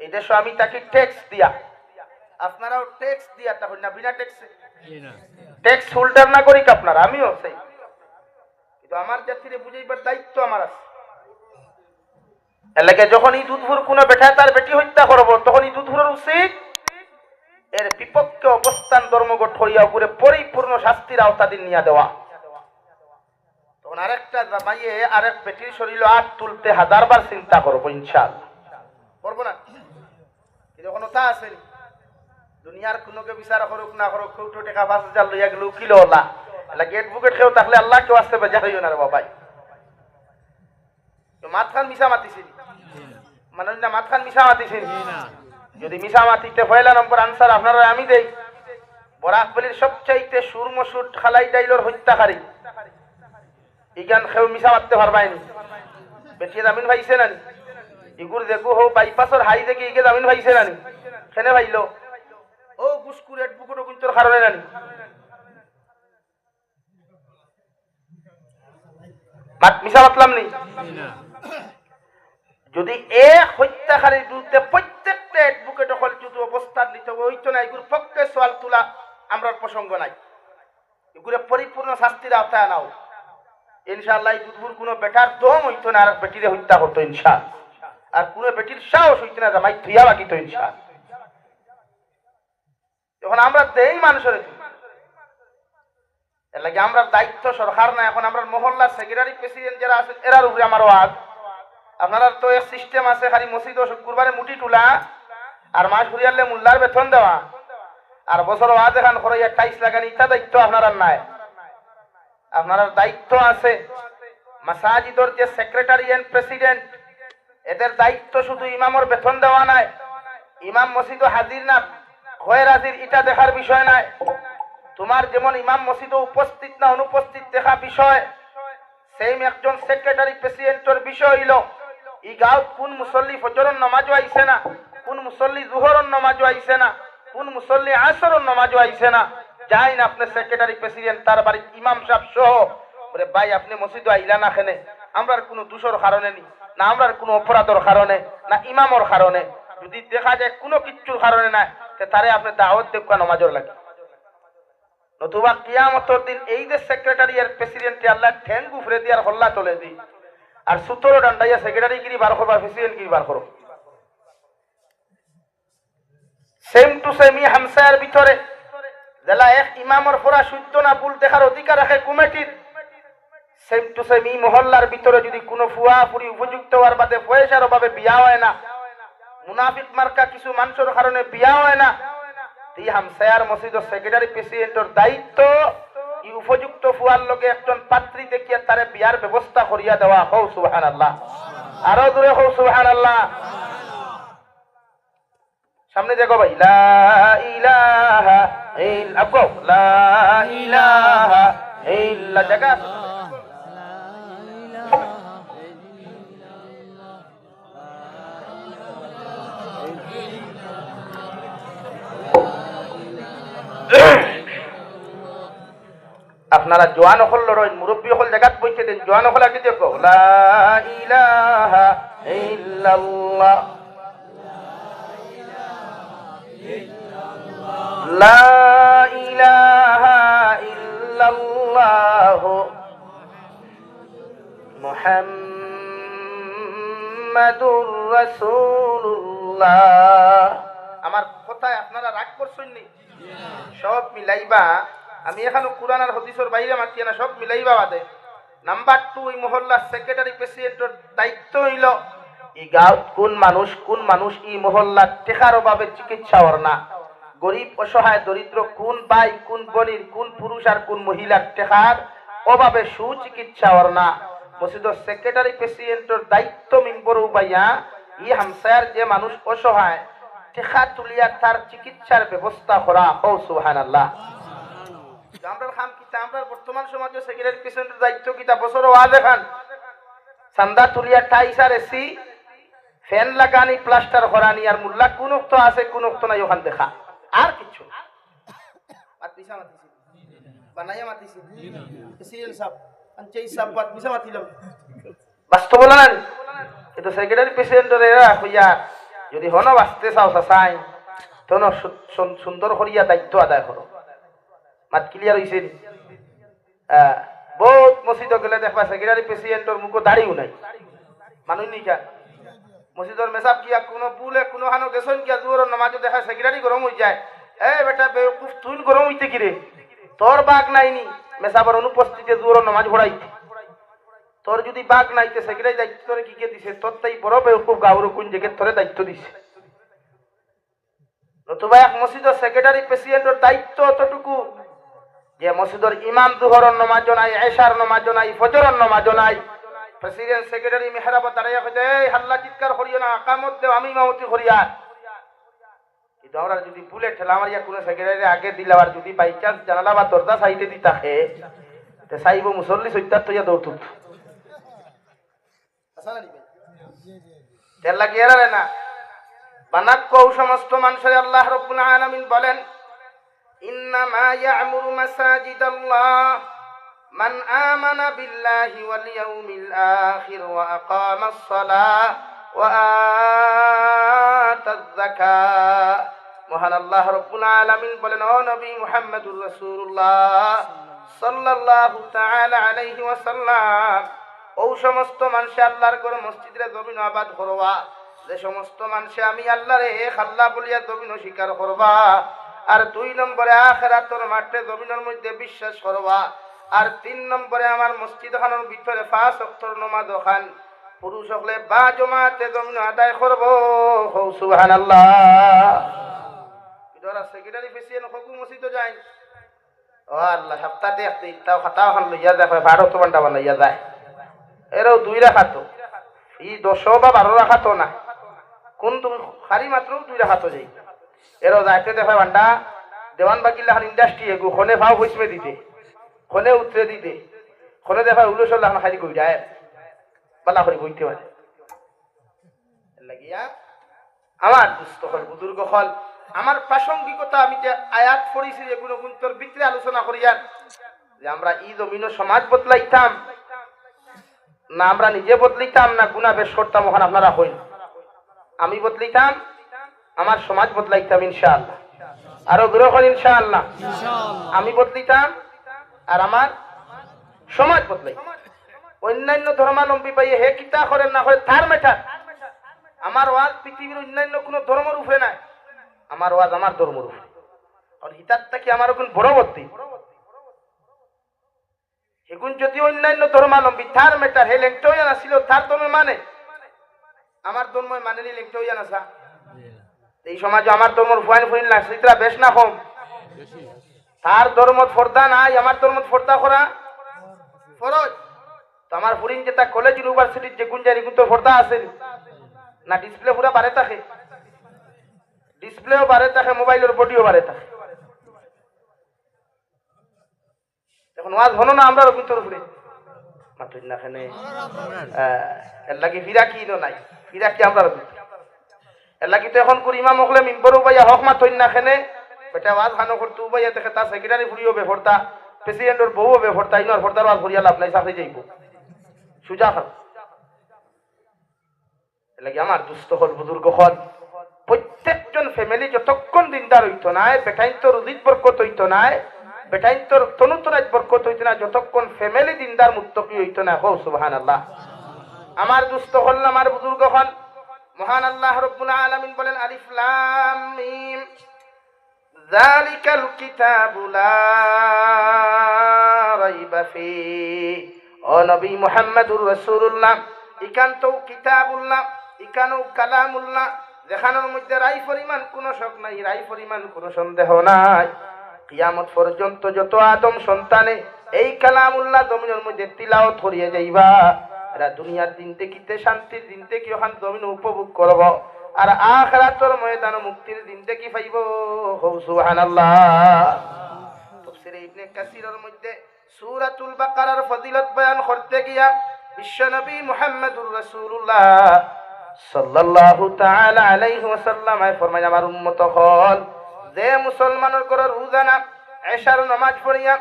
এই দেশে আমি তাকে ট্যাক্স দিয়া আপনারাও ট্যাক্স দিয়া তখন না বিনা ট্যাক্সে ট্যাক্স হোল্ডার নাগরিক আপনারা আমিও সেই কিন্তু আমার জাতিরে বুঝাইবার দায়িত্ব আমার আছে এলাকে যখন এই দুধপুর কোনো বেটা তার বেটি হত্যা করবো তখন এই দুধপুরের উচিত এর বিপক্ষে অবস্থান ধর্মঘট হইয়া উপরে পরিপূর্ণ শাস্তির আওতাধীন নিয়ে দেওয়া তখন আরেকটা মাইয়ে আরেক বেটির শরীর আট তুলতে 1000 বার চিন্তা করবো ইনশাআল্লাহ করবো না যখন তা আছে দুনিয়ার কোনোকে বিচার করুক না করুক কৌটো টাকা 5,000 লইয়া গেল কিলো ওলা গেট বুকেট খেয়েও থাকলে আল্লাহ কেউ আসতে বেজা হইও না রে বাবাই মাতখান মিশা মাতিছিল মানে না মাতখান মিশা মাতিছিল যদি মিশা মাতিতে পয়লা নম্বর আনসার আপনারা আমি দেই বরাকবলির সবচাইতে সুরমসুট খালাই ডাইলর হত্যাকারী ইগান খেউ মিশা মারতে পারবাইনি বেটিয়ে জামিন ভাইছে না ইগুর দেখো হো বাইপাসর হাই দেখে ইগে জামিন ভাইছে নানি কেনে ভাইলো ও গুসকুর এডভোকেট কিন্তু কারণে নানি মিশা মাতলাম নেই যদি এক হত্যাকারীর বিরুদ্ধে প্রত্যেকটা অ্যাডভোকেট হল যদি অবস্থান নিতে হবে ওইতো না এগুলোর পক্ষে সওয়াল তোলা আমরা প্রসঙ্গ নাই এগুলো পরিপূর্ণ শাস্তির আওতায় আনাও ইনশাআল্লাহ দুধুর কোনো বেটার দম হইতো না আর বেটিরে হত্যা করতো ইনশাআল্লাহ আর কোনো বেটির সাহস হইতো না জামাই থুইয়া বাকি তো ইনশাআল্লাহ এখন আমরা দেই মানুষের এর লাগে আমরা দায়িত্ব সরকার না এখন আমরা মহল্লার সেক্রেটারি প্রেসিডেন্ট যারা আছে এরার উপরে আমার ওয়াজ আপনারা তো এক সিস্টেম আছে খালি মসজিদ ও শুক্রবারে মুটি তুলা আর মাস ঘুরিয়ালে মোল্লার বেতন দেওয়া আর বছর ওয়াজ এখান খরচ টাইস লাগানি ইটা দায়িত্ব আপনারা নাই আপনার দায়িত্ব আছে মাসাজিদর যে সেক্রেটারি এন্ড প্রেসিডেন্ট এদের দায়িত্ব শুধু ইমামর বেতন দেওয়া নাই ইমাম মসজিদ হাজির না খয়ের হাজির এটা দেখার বিষয় নাই তোমার যেমন ইমাম মসজিদ উপস্থিত না অনুপস্থিত দেখা বিষয় সেম একজন সেক্রেটারি প্রেসিডেন্টের বিষয় হইল ই গাঁও কোন মুসল্লি ফজরের নামাজও আইছে না কোন মুসল্লি জোহরের নামাজও আইছে না কোন মুসল্লি আসরের নামাজও আইছে না যাই না আপনি সেক্রেটারি প্রেসিডেন্ট তার বাড়ি ইমাম সাহেব সহ বলে ভাই আপনি মসজিদে আইলা না কেনে আমরার কোনো দোষের কারণে নি না আমরার কোনো অপরাধের কারণে না ইমামর কারণে যদি দেখা যায় কোনো কিচ্ছুর কারণে না তারে আপনি দাওয়াত দেবকা নামাজের লাগে নতুবা কিয়ামতের দিন এই যে সেক্রেটারি আর প্রেসিডেন্ট আল্লাহ ঠ্যাং গুফরে দিয়ে আর হল্লা চলে দি আর 17 ডান্ডাইয়া সেক্রেটারি গিরি বার করবা প্রেসিডেন্ট গিরি বার করো সেম টু সেম ই হামসার ভিতরে জেলা এক ইমামর ফরা শুদ্ধ না ভুল দেখার অধিকার রাখে কমিটির সেম টু সেম ই মহল্লার ভিতরে যদি কোনো ফুয়া ফুরি উপযুক্ত হওয়ার বাদে পয়সার অভাবে বিয়া হয় না মুনাফিক মার্কা কিছু মানুষের কারণে বিয়া হয় না এই হামসায়ার মসজিদের সেক্রেটারি প্রেসিডেন্টের দায়িত্ব এই উপযুক্ত ফুয়ার লগে একজন পাত্রী দেখিয়া তারে বিয়ার ব্যবস্থা করিয়া দেওয়া হও সুবহানাল্লাহ আরো দূরে হও সুবহানাল্লাহ সামনে দেখো ভাই লা ইলাহা ইল্লাল্লাহ লা ইলাহা ইল্লা জায়গা আপনারা জোয়ান হল লড়েন মুরব্বী হল জায়গাত বইতে দেন জোয়ান হল আগে দেখো লা ইলাহা ইল্লাল্লাহ লা ইলাহা ইল্লাল্লাহ মুহাম্মাদুর রাসূলুল্লাহ আমার কথায় আপনারা রাগ করছেন নি সব মিলাইবা আমি এখানে কুরআন আর হাদিসের বাইরে মাতি না সব মিলাইবা বাদে নাম্বার 2 এই মহল্লার সেক্রেটারি প্রেসিডেন্টের দায়িত্ব হইল এই গাঁৱত কোন মানুষ এই মহল্লার টেকার অভাবে চিকিৎসা হর না গরিব অসহায় দরিদ্র কোন ভাই কোন বোনের কোন পুরুষ আর কোন মহিলার টেকার অভাবে সুচিকিৎসা হর না মসজিদের সেক্রেটারি প্রেসিডেন্টের দায়িত্ব মিনবর উবাইয়া এই হামসায়ার যে মানুষ অসহায় টেকা তুলিয়া তার চিকিৎসার ব্যবস্থা করা ও সুবহানাল্লাহ আমরার খাম কিতা আমরার বর্তমান সমাজে সেক্রেটারি প্রেসিডেন্টের দায়িত্ব কিতা বছর ওয়াজ দেখান চান্দা তুলিয়া টাইসার এসি ফ্যান লাগানি প্লাস্টার করানি আর মুল্লা কোন উক্ত আছে কোন উক্ত নাই ওখান দেখা আর কিছু মাতিসা মাতিছি বানাইয়া মাতিছি প্রেসিডেন্ট সাহেব পঞ্চায়েত সাহেব মাতিসা মাতিলাম বাস্তব বলা না এটা সেক্রেটারি প্রেসিডেন্টের এরা হইয়া যদি হন বাঁচতে চাও চাই তখন সুন্দর করিয়া দায়িত্ব আদায় করো মাত ক্লিয়ার হয়েছে বহুত মসজিদ গেলে দেখবা সেক্রেটারি প্রেসিডেন্টের মুখ দাড়িও নাই মানুষ নিকা মসজিদের মেসাব কিয়া কোনো বুলে কোনো হানো গেছন কিয়া জোর নামাজে দেখা সেক্রেটারি গরম হয়ে যায় এ বেটা বেকুফ তুই গরম হইতে কিরে তোর বাঘ নাইনি মেসাবর অনুপস্থিতিতে জোর নামাজ পড়াইতে তোর যদি বাঘ নাইতে সেক্রেটারি দায়িত্ব তোরে কি কে দিছে তোর তাই বড় বেকুফ গাউর কোন জায়গায় তোরে দায়িত্ব দিছে নতুবা এক মসজিদের সেক্রেটারি প্রেসিডেন্টের দায়িত্ব অতটুকু যে মসজিদের ইমাম দুহরের নামাজ নাই এশার নামাজ নাই ফজরের নামাজ নাই প্রেসিডেন্ট সেক্রেটারি মেহরাব দাঁড়াইয়া কইতে এই হাল্লা চিৎকার করিও না আকামত দেও আমি ইমামতি করিয়া কিন্তু আমরা যদি বুলে ঠেলা মারিয়া কোন সেক্রেটারি আগে দিলাম আর যদি বাই চান্স জানালা বা দরজা সাইডে দিতাহে তে সাইব মুসল্লি সত্যার তৈয়া দৌড়তুত এর লাগে এরারে না বানাক্য সমস্ত মানুষের আল্লাহ রাব্বুল আলামিন বলেন ইন্নামা ইয়া'মুরু মাসাজিদাল্লাহ মান আমানা বিল্লাহি ওয়াল ইয়াউমিল আখির ওয়া আকামাস সালাহ ওয়া আতায যাকাত। মহান আল্লাহ রাব্বুল আলামিন বলেন, ও নবী মুহাম্মদুর রাসূলুল্লাহ সাল্লাল্লাহু তাআলা আলাইহি ওয়াসাল্লাম, ও সমস্ত মানুষে আল্লাহর ঘর মসজিদে জমিন আবাদ করবা, যে সমস্ত মানুষে আমি আল্লাহর এক আল্লাহ বলিয়া জমিন স্বীকার করবা, আর 2 নম্বরে আখিরাতের মাঠে জমিনের মধ্যে বিশ্বাস করবা, আর 3 নম্বরে আমার মসজিদ খানের ভিতরে 5 ওয়াক্তের নামাজ খান পুরুষ হলে বা জমাতে জমিন আদায় করব। সুবহানাল্লাহ। ইদরা সেক্রেটারি ফেসিয়েন হুকুম মসজিদ যাই, ও আল্লাহ সপ্তাহে একদিন তাও খাতাও খান লইয়া যায় 12 ঘন্টা বানাইয়া যায়, এরও 2 রাকাত ই 10 বা 12 রাকাত না, কোন তুমি খালি মাত্র 2 রাকাত যাই, এরও যাইতে দেখে বান্ডা দেওয়ান বাকিল্লা খান ইন্ডাস্ট্রি এগু খনে ভাও হইসমে দিতে, খনে উতরে দিতে, খনে দেখা উলুসল এখন খালি কই যায় বালা করে বইতে পারে লাগিয়া। আমার দুস্থ হল বুজুর্গ হল, আমার প্রাসঙ্গিকতা আমি যে আয়াত পড়েছি এগুলো গুন্তর ভিতরে আলোচনা করিয়ার যে আমরা ই জমিন সমাজ বদলাইতাম না আমরা নিজে বদলাইতাম না গুনাহ বেশ করতাম, ওখানে আপনারা হইন আমি বদলাইতাম, আমার সমাজ বদলাইতাম ইনশাআল্লাহ, আরো দূরে হল ইনশাআল্লাহ, আমি বদলাইতাম আর আমার সমাজ বদলাইতাম। অন্যান্য ধর্মাবলম্বী পাইয়ে হে কিতা করেন না হয় তার মেটার, আমার ওয়াজ পৃথিবীর অন্যান্য কোনো ধর্মের উপরে নাই, আমার ওয়াজ আমার ধর্মের উপরে, আর হিতারটা কি আমার কোন বড় বর্তী এগুন যদি অন্যান্য ধর্মাবলম্বী তার মেটার হে লেংটো জানা ছিল তার ধর্ম মানে আমার ধর্ম মানে নি লেংটো জানা সা এই সমাজে আমার ধর্মের ফুয়াইন ফুইন না সিতরা বেশ না কম, তার ধর্ম ফর্দা নাই আমার ধর্ম ফর্দা করা ফরজ। তো আমার ফুরিন যেটা কলেজ ইউনিভার্সিটির যে কোন জানি কিন্তু ফর্দা আছে না, ডিসপ্লে পুরা বাড়ে থাকে, ডিসপ্লেও বাড়ে থাকে, মোবাইলের বডিও বাড়ে থাকে, এখন ওয়াজ হলো না আমরা কিন্তু উপরে মাত্র না খানে এর লাগি ফিরাকি নাই, ফিরাকি আমরা এর লাগি তো এখন করি ইমাম হলে মিম্বরও ভাইয়া হক মাত্র না খানে বেটা ওয়াজ খানো করতে ভাইয়া দেখে তার সেক্রেটারি ফুরিও বেফরতা, প্রেসিডেন্টের বউ বেফরতা, ইনার ফর্দার ওয়াজ ফুরিয়া লাভ নাই, চাকরি যাইব সুজা খান। এর লাগি আমার দুস্থ হল বুজুর্গ হল, প্রত্যেকজন ফ্যামিলি যতক্ষণ দিনদার হইতো নাই, বেটাইন তো রুজিত বরকত হইতো নাই, বেটাইন তোর তনুতরাজ বরকত হইতো না যতক্ষণ ফ্যামিলি দিনদার মুত্তাকি হইতো না। হো সুবহানাল্লাহ। আমার দুস্থ হল আমার বুজুর্গ হল, মহান আল্লাহ রাব্বুল আলামিন বলেন আলিফ লাম মিম যালিকাল কিতাবু লা রাইবা ফি। ও নবী মুহাম্মদুর রাসূলুল্লাহ, ইকানতো কিতাবুল্লাহ, ইকানো কালামুল্লাহ, যেখানের মধ্যে রাই পরিমাণ কোনো শক নাই, রাই পরিমাণ কোনো সন্দেহ নাই। কিয়ামত পর্যন্ত যত আদম সন্তানে এই কালামুল্লাহ জমিনের মধ্যে তিলাওয়াত করিয়া যাইবা, এরা দুনিয়ার দিন দেখিতে শান্তির দিন দেখি ওখান জমিন উপভোগ করব, আর আখিরাতের ময়দান মুক্তির দিন দেখি পাইব। সুবহানাল্লাহ। তাফসীরে ইবনে কাসিরের মধ্যে সূরাতুল বাকারার ফজিলত বয়ান করতে গিয়া বিশ্বনবী মুহাম্মদুর রাসূলুল্লাহ সাল্লাল্লাহু তাআলা আলাইহি ওয়াসাল্লাম ফরমায়, আমার উম্মত হল যে মুসলমানের ঘরে রোজানা এশার নামাজ পড়িয়া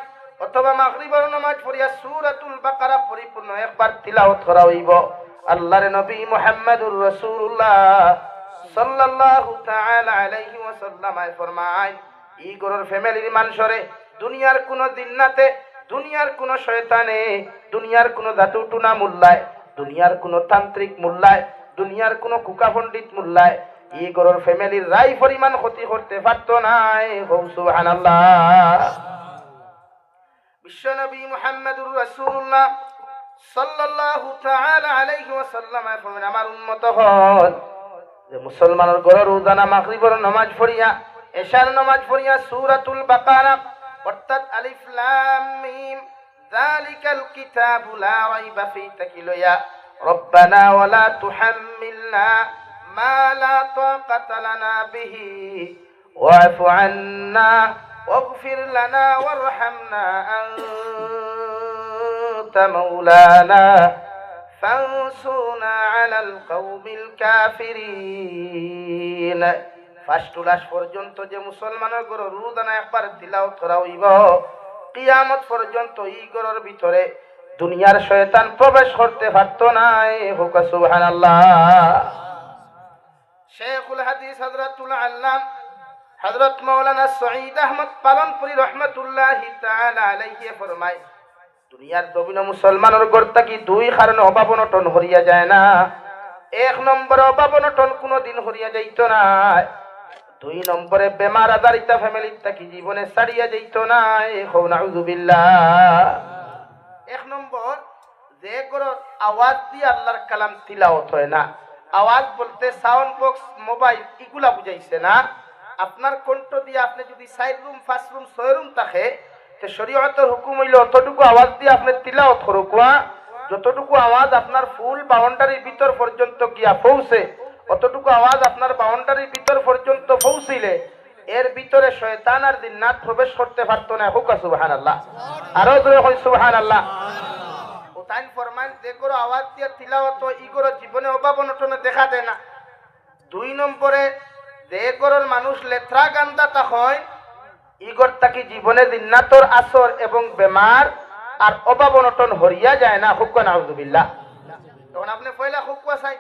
অথবা মাগরিবের নামাজ পড়িয়া সূরাতুল বাকারা পরিপূর্ণ একবার তিলাওয়াত করা হইব, আল্লাহর নবী মুহাম্মদুর রাসূলুল্লাহ সাল্লাল্লাহু তাআলা আলাইহি ওয়াসাল্লাম ফরমায়, এই ঘরের ফ্যামিলির মানুষরে দুনিয়ার কোন জিন্নাতে, দুনিয়ার কোন শয়তানে, দুনিয়ার কোন জাদু টুনা মুল্লায়, দুনিয়ার কোন তান্ত্রিক মুল্লায়, দুনিয়ার কোন কুকা পণ্ডিত মুল্লায় এই ঘরের ফ্যামিলির রাই পরিমাণ ক্ষতি করতে পারতো নাই। সুবহানাল্লাহ। বিশ্বনবী মুহাম্মদুর রাসূলুল্লাহ সাল্লাল্লাহু তাআলা আলাইহি ওয়াসাল্লাম ফরমান, আমার উম্মত হল যে মুসলমানের ঘরে রোজানা মাগরিবের নামাজ পড়িয়া এশার নামাজ পড়িয়া সূরাতুল বাকারা অর্থাৎ আলিফ লাম মিম যালিকাল কিতাবু লা রাইবা ফি তাকিলয়া রব্বানা ওয়ালা তুহাম্মিলনা মা লা তাকাতা লানা বিহি ওয়া'ফু আন্না ওয়াগফির লানা ওয়ারহামনা আনতা মাওলানা ফানসুরনা আলাল কওমিল কাফিরিন। ফার্স্ট টু লাস্ট পর্যন্ত যে মুসলমানের ঘর রোজানা একবার তিলাওয়াত করা হইব, কিয়ামত পর্যন্ত এই ঘরের ভিতরে দুনিয়ার শয়তান প্রবেশ করতে পারত না। হোক সুবহানাল্লাহ। শেখুল হাদিস হযরতুল আল্লাম হযরত মাওলানা সঈদ আহমদ পালনপুরি রহমাতুল্লাহি তাআলা আলাইহি ফরমায়, দুনিয়ার দবিন মুসলমানের ঘরটা কি দুই কারণে অভাব অনটন হরিয়া যায় না। এক নম্বরে অভাব অনটন কোনোদিন হরিয়া যাইত না। দুই নম্বরে বেমার আজারিতা ফ্যামিলিটা কি জীবনে ছাড়িয়া যাইত না। নাউযুবিল্লাহ। এক নম্বর, যে ঘরের আওয়াজ দিয়ে আল্লাহর কালাম তিলাওয়াত হয় না, আওয়াজ বলতে সাউন্ড বক্স, মোবাইল এগুলা বুঝাইছে না। আপনার কণ্ঠ দিয়ে আপনি যদি 4 রুম 5 রুম 6 রুম থাকে, তো শরীয়তের হুকুম হইল অতটুকু আওয়াজ দিয়ে আপনি তিলাওয়াত করুকা, যতটুকু আওয়াজ আপনার ফুল বাউন্ডারির ভিতর পর্যন্ত গিয়া পৌঁছে, অতটুকু আওয়াজ আপনার বাউন্ডারির ভিতর পর্যন্ত পৌঁছিলে এর ভিতরে শয়তান আর জিন্নাত প্রবেশ করতে পারতো না। হুক সুবহানাল্লাহ। আরো জোরে কই সুবহানাল্লাহ। ও তাই ফরমান, যে করো আওয়াজ দিয়ে তিলাওয়াত ই করো জীবনে অভাব অনটনে দেখা দেয় না। দুই নম্বরে, যে করোর মানুষ লেত্রা গান্দাতা হয়, ইগর তাকি জীবনে জিন্নাতর আসর এবং বেমার আর অভাব অনটন হরিয়া যায় না। হুক নাউযুবিল্লাহ। তখন আপনি পয়লা হুক চাই,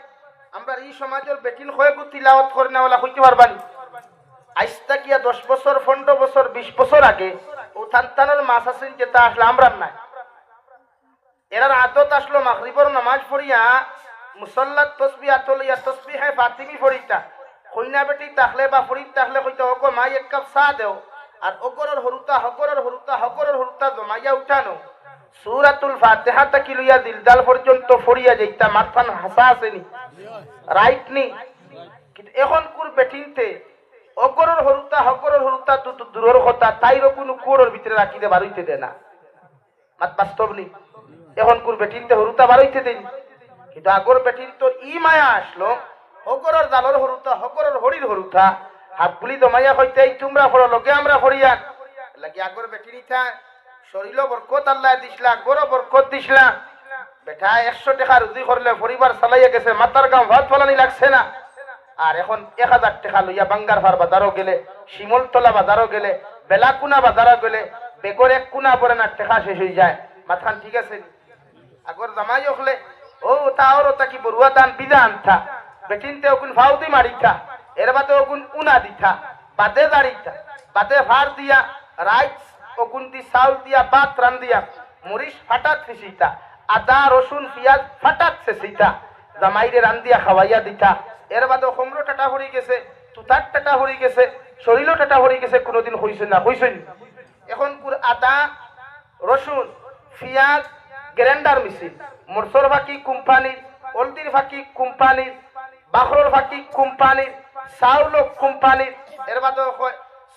আমরা এই সমাজের বেটিন হয়ে তিলাওয়াত করে নেওয়ালা হইতে পারবানি। আইস্তা কিয়া 10 বছর 15 বছর 20 বছর আগে ও থানতানোর মাছ আছেন যেটা আসলে আমরা নাই। এরার আদত আসলো মাগরিবর নামাজ পড়িয়া মুসল্লাত তসবিহ আতলিয়া তসবিহে ফাতিমি পড়িতা, কইনা বেটি তাহলে বা ফরিদ তাহলে কইতা ওগো মাই এক কাপ চা দেও, আর ওগরের হরুতা জমাইয়া উঠানো সূরাতুল ফাতিহা থেকে লইয়া দিলদাল পর্যন্ত ফড়িয়া যাইতা। মাথান হাসা আসেনি, রাইট নি। কিন্তু এখন কুর বেটিনতে অগরের হরুতা দূরের কথা, তাইরও কোনো কুয়োর ভিতরে রাখিতে বাড়ইতে দেয় না। মাত বাস্তব নি। এখন কুর বেটিনতে হরুতা বাড়ইতে দেন, কিন্তু আগর বেটিন তোর ই মায়া আসলো, হগরের জালর হরুতা, হগরের হরির হরুতা হাতগুলি জমাইয়া হইতে তোমরা ফড়ো লগে আমরা ফড়িয়া লাগি। আগর বেটিনি থা শরীর বরকত আল্লাহ দিসলা, গরো বরকত দিসলা। বেটা 100 টাকা রুজি করলে পরিবার চালাইয়া গেছে, মাতার গাঁও ভাত ফলানি লাগছে না। আর এখন 1000 টাকা লইয়া বাঙ্গারফার বাজারও গেলে, শিমলতলা বাজারও গেলে, বেলাকুনা বাজারও গেলে, বেগর এক কুনা পরে না টাকা শেষ হয়ে যায়। মাথান ঠিক আছে। আগর জামাই হলে ও তাওর কি বড়ুয়া দান বিজা আনতা, বেটিনতে ওগুন ফাউদি মারিতা, এর বাদে ওগুন উনা দিতা, বাদে দাঁড়িতা, বাদে ভার দিয়া রাইস ওগুন দি চাউল দিয়া ভাত রান দিয়া, মরিচ ফাটাত ফিসিতা, আদা রসুন পিঁয়াজ ফাটাত ফেসিতা, জামাইরে রান দিয়া খাওয়াইয়া দিতা। এর বাদে হোমরো টাটা হরি গেছে, তুতার টাটা হরি গেছে, শরীরও টাটা হরি গেছে, কোনোদিন হইছেন না হইছেন। এখন পুর আদা রসুন পিঁয়াজ গ্রাইন্ডার মেশিন, মরসর ফাঁকি কোম্পানির, হলদির ফাঁকি কোম্পানির, বাখরর ফাঁকি কোম্পানির, চাউল কোম্পানির। এর বাদে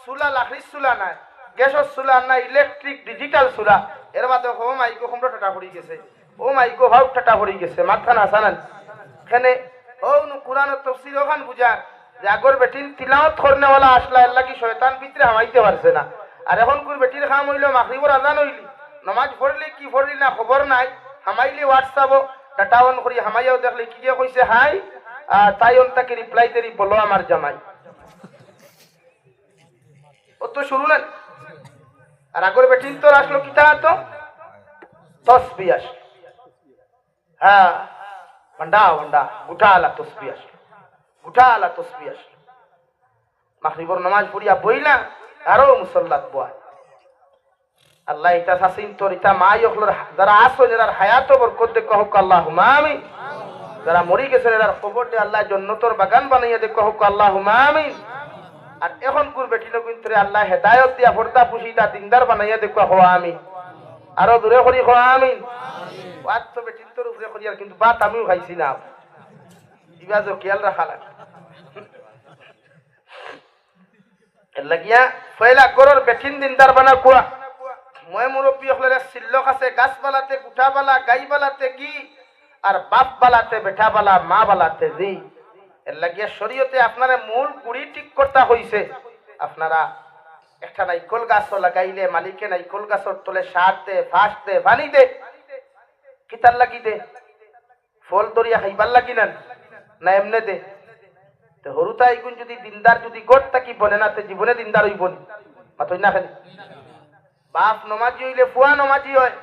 চুলা লাকড়ির চুলা নাই, গ্যাসের চুলা নাই, ইলেকট্রিক ডিজিটাল চুলা। এর বাদে ও মাইকো হোমরো টাটা হরি গেছে, ও মাইকো ভাউ টাটা হরি গেছে। মাথা না সানান এখানে ও কুরআন তাফসীর ওখান বুঝা যে আগর বেটিন তিলাওয়াত করনেওয়ালা আসলা আল্লাহ কি শয়তান ভিতরে হামাইতে পারছে না। আর এখন কুর বেটির খাম হইল মাগরিবর আজান হইলি, নামাজ পড়লি কি পড়লি না খবর নাই, হামাইলি হোয়াটসঅ্যাপ ডাটা অন করি হামাইয়াও দেখলে কি যে কইছে হাই, তাই অন তাকে রিপ্লাই দেরি বলো আমার জামাই। ও তো শুরু না। আর আগর বেটিন তোর আসলো কিতা তো তসবিহ আসলো। হ্যাঁ वंडा वंडा गुठा आला तस्बीह আসলো, गुठा आला तस्बीह আসলো। মাগরিবর নামাজ পড়িয়া বইলা আরো মুসল্লাত বয়। আল্লাহ এটা সাসিন তোর এটা মাই হলর যারা আসো যারা হায়াত বরকত দে কহ আল্লাহুম্মা আমিন। যারা মরি গেছে যারা কবর দে আল্লাহ জান্নাতের বাগান বানাইয়া দে কহ আল্লাহুম্মা আমিন। আর এখন কুর বেটিনো কিন্তু আল্লাহ হেদায়েত দিয়া পর্দা পুশিতা দিনদার বানাইয়া দে কহ আমিন। আরো দূরে করি কহ আমিন। বাত তো বেটিন তোর উপরে করি আর কিন্তু বাত আমিও খাইছি না, ইবাজও খেয়াল রাখা লাগে। লাগিয়া ফয়লা গরর বেটিন দিনদার বানা কুয়া মই মুরব্বী হলে সিল্লক আছে, গাছ বালাতে গুঠা বালা, গাই বালাতে কি, আর বাপ বালাতে বেটা বালা, মা বালাতে জি। এর লাগিয়া শরীয়তে আপনারা মূল গুড়ি ঠিক করতে হইছে। আপনারা একটা নাইকল গাছ লাগাইলে মালিকে নাইকল গাছর তলে সার দে, ফাঁস দে, পানি দে, কিতার লাগি দে, ফল দরিয়া খাইবার লাগি না এমনে দে তো হরুতা এইগুন যদি দিনদার যদি গোট থাকি বনে না তে জীবনে দিনদার হইব নি মাতই না খালি বাপ নমাজি হইলে ফুয়া নমাজি হয়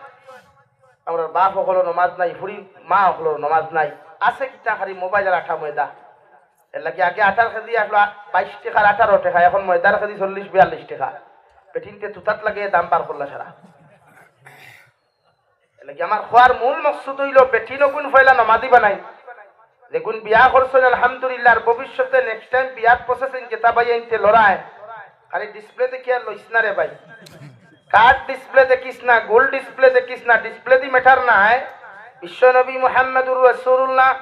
আমরা বাপ হলো নমাজ নাই ফুরি মা হলো নমাজ নাই আছে কিটা খালি মোবাইল আর আঠা ময়দা এর লাগে আগে আঠার কেজি আসলো 22 টাকা 18 টাকা এখন ময়দার কেজি 40-42 টাকা পেটিনতে তুতাত লাগে দাম পার করলা সারা এর লাগে আমার খোয়ার মূল মকসুদ হইল পেটিনো কোন ফয়লা নমাজি বানাই দেখুন বিয়া করছেন আলহামদুলিল্লাহ আর ভবিষ্যতে নেক্সট টাইম বিয়ার প্রসেসিং যেটা ভাই আনতে লড়ায় খালি ডিসপ্লে দেখি আর লইস না রে ভাই কার্ড ডিসপ্লে দেখিস না গোল ডিসপ্লে দেখিস না ডিসপ্লে দি ম্যাটার নাই বিশ্ব নবী মুহাম্মদুর রাসূলুল্লাহ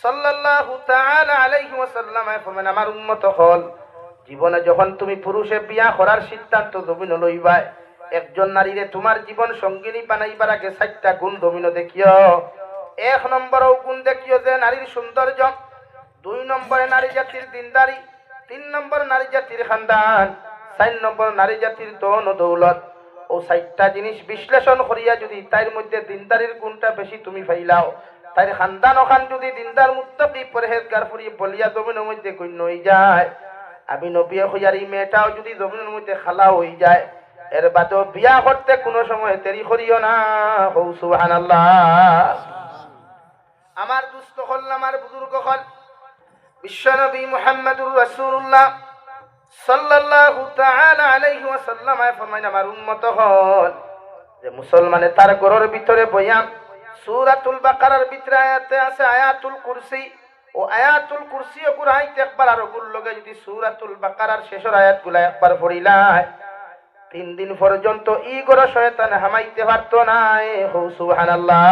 সাল্লাল্লাহু তাআলা আলাইহি ওয়াসাল্লাম ফরমান আমার উম্মত হল জীবনে যখন তুমি পুরুষে বিয়া করার সিদ্ধান্ত দমিনো লইবা একজন নারীরে তোমার জীবন সঙ্গিনী বানাইবার আগে 4টা গুণ দমিনো দেখিও 1 নম্বর গুণ দেখিও যে নারীর সৌন্দর্য 2 নম্বরে নারী জাতির দিনদারি 3 নম্বর নারী জাতির খানদান 4 নম্বর নারী জাতির ধন ও দৌলত ও 4টা জিনিস বিশ্লেষণ করিয়া যদি তার মধ্যে দিনদারির গুণটা বেশি তুমি পাইলাও তার খানদান ওখান যদি দিনদার মুত্তাকি পরহেজগার করি বলিয়া জমিনের মধ্যে গণ্য হয়ে যায় আমি নবী হইয়ার এই মেয়েটাও যদি জমিনের মধ্যে খালা হয়ে যায় এর বাদেও বিয়া করতে কোনো সময় দেরি করিও না হৌ সুবহানাল্লাহ আমার দুস্থ হল আমার বুজুর্গ হল বিশ্বনবী মুহাম্মদুর রাসূলুল্লাহ সাল্লাল্লাহু তাআলা আলাইহি ওয়াসাল্লাম ফরমান আমার উম্মত হল যে মুসলমানে তার ঘরের ভিতরে বয়াম সূরাতুল বাকারার ভিতরে আয়াতে আছে আয়াতুল কুরসি ও আয়াতুল কুরসি ওগুলো আইতে একবার আর ওগুলো লগে যদি সূরাতুল বাকারার শেষের আয়াতগুলো একবার পড়িলাই 3 দিন পর্যন্ত ই ঘর শয়তান হামাইতে পারতো না হো সুবহানাল্লাহ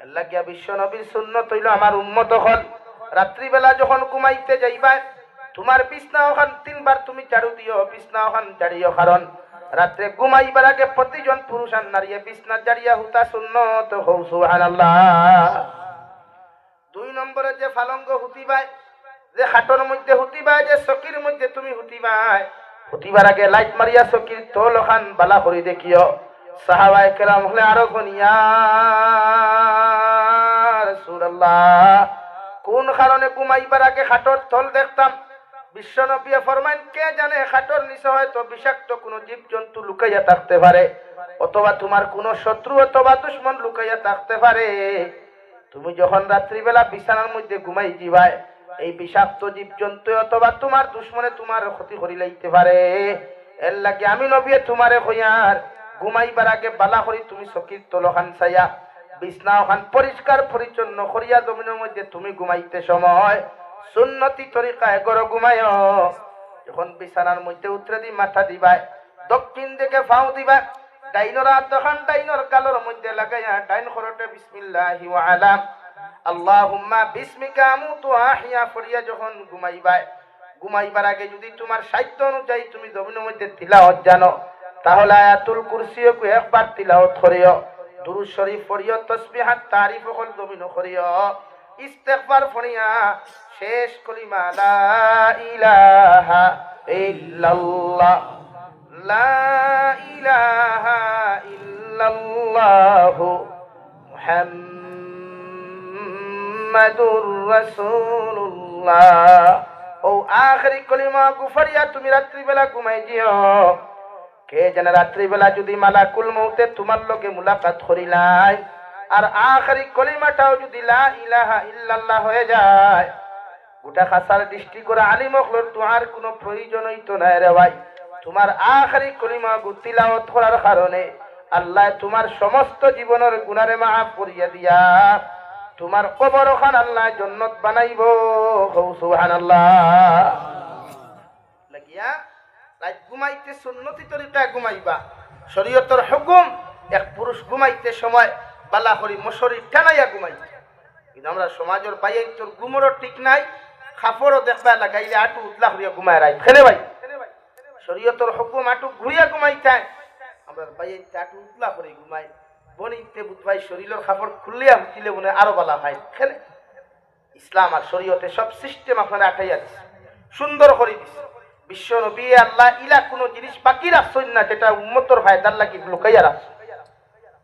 আল্লাহ কি বিশ্ব নবীর সুন্নাত হইল আমার উম্মত হল রাত্রি বেলা যখন ঘুমাইতে যাইবা তোমার বিছনা ওখান 3 বার তুমি ঝাড়ু দিও বিছনা ওখান ঝাড়িও কারণ রাতে ঘুমাইবার আগে প্রতিজন পুরুষ আর নারী বিছনা ঝাড়িয়া হুতা সুন্নাত হো সুবহানাল্লাহ 2 নম্বরে যে ফালঙ্গ হুতিবাই যে খাটর মধ্যে হুতিবাই যে সকির মধ্যে তুমি হুতিবাই হুতিবার আগে লাইট মারিয়া সকির তোল ওখান বালা করে দেখিও সাহাবায়ে কেরাম হলে আরো গনিয়া রাসূলুল্লাহ কোন কারণে ঘুমাইবার আগে খাটর তল দেখতাম বিশ্ব নবী ফরমান কে জানে খাটর নিচে হয়তো বিষাক্ত কোনো জীবজন্তু লুকাইয়া থাকতে পারে অথবা তোমার কোনো শত্রু অথবা দুশমন লুকাইয়া থাকতে পারে তুমি যখন রাত্রিবেলা বিছানার মধ্যে ঘুমাই যাবাই এই বিষাক্ত জীবজন্তু অথবা তোমার দুশমনে তোমার ক্ষতি করি লাইতে পারে এর লাগে আমি নবী তোমারে কইয়ার ঘুমাইবার আগে বালা করি তুমি সকির তলখান ছায়া বিছনা ওখান পরিষ্কার পরিচ্ছন্ন করিয়া জমিনের মধ্যে তুমি ঘুমাইতে সময় সুন্নতি তরিকায় গড় ঘুমায় যখন বিছানার মধ্যে উতরে দি মাথা দিবাই দক্ষিণ দিকে ফাও দিবা ডাইনর হাতখান ডাইনর গালর মধ্যে লাগাইয়া ডাইন খরটে বিসমিল্লাহি ওয়া আলা আল্লাহুম্মা বিসমিকা আমুতু আহিয়া ফরিয়া যখন ঘুমাইবার আগে যদি তোমার সাধ্য অনুযায়ী তুমি জমিনের মধ্যে তিলাওয়াত জানো তাহলে আয়াতুল কুরসিও কো একবার তিলাওয়াত করিও দুরূদ শরীফ পড়িও তাসবিহাত তারিফ হল জমিন করিও ইস্তিগফার পড়িয়া শেষ কলিমা লা ইলাহা ইল্লাল্লাহ লা ইলাহা ইল্লাল্লাহ মুহাম্মাদুর রাসূলুল্লাহ ও আখরি কলিমা গুফরিয়া তুমি রাত্রি বেলা ঘুমাই দিও কে জানে রাত্রি বেলা যদি মালাকুল মউতে তোমার লগে মুলাকাত করিলাই আর আখরি কলিমাটাও যদি লা ইলাহা ইল্লাল্লাহ হয়ে যায় গোটা খাসার দৃষ্টি করে আলিম হলো তোমার কোনো প্রয়োজন হইতো না রে ভাই তোমার আখরি কলিমা তিলাওয়াত করার কারণে আল্লাহ তোমার সমস্ত জীবনের গুনারে মাফ করিয়া দিয়া তোমার কবর খান আল্লাহ জান্নাত বানাইবো সুবহানাল্লাহ লাগিয়া রাত ঘুমাইতে সুন্নতি তরিকায় ঘুমাইবা শরীয়তের হুকুম এক পুরুষ ঘুমাইতে সময় বালা করি মশারি টানাইয়া ঘুমাইতে কিন্তু আমরা সমাজের বাইরে তোর ঘুমরও ঠিক নাই খাপড়ও দেখবা লাগাইলে আটু উতলা করিয়া ঘুমায় রাই খেলে ভাই শরীয়তের হুকুম আটু ঘুরিয়া ঘুমাইতে আমরা বাইরে আটু উতলা করে ঘুমাই বনিতে বুধবাই শরীরের খাপড় খুললিয়া হুতিলে মনে আরো বালা ভাই খেলে ইসলাম আর শরীয়তে সব সিস্টেম আপনারা আটাইয়া দিচ্ছে সুন্দর করে দিচ্ছে বিশ্ব নবী আল্লাহ ইলা কোনো জিনিস বাকি রাখছেন না যেটা উম্মতর ফায়দার লাগি লুকাইয়া রাখছে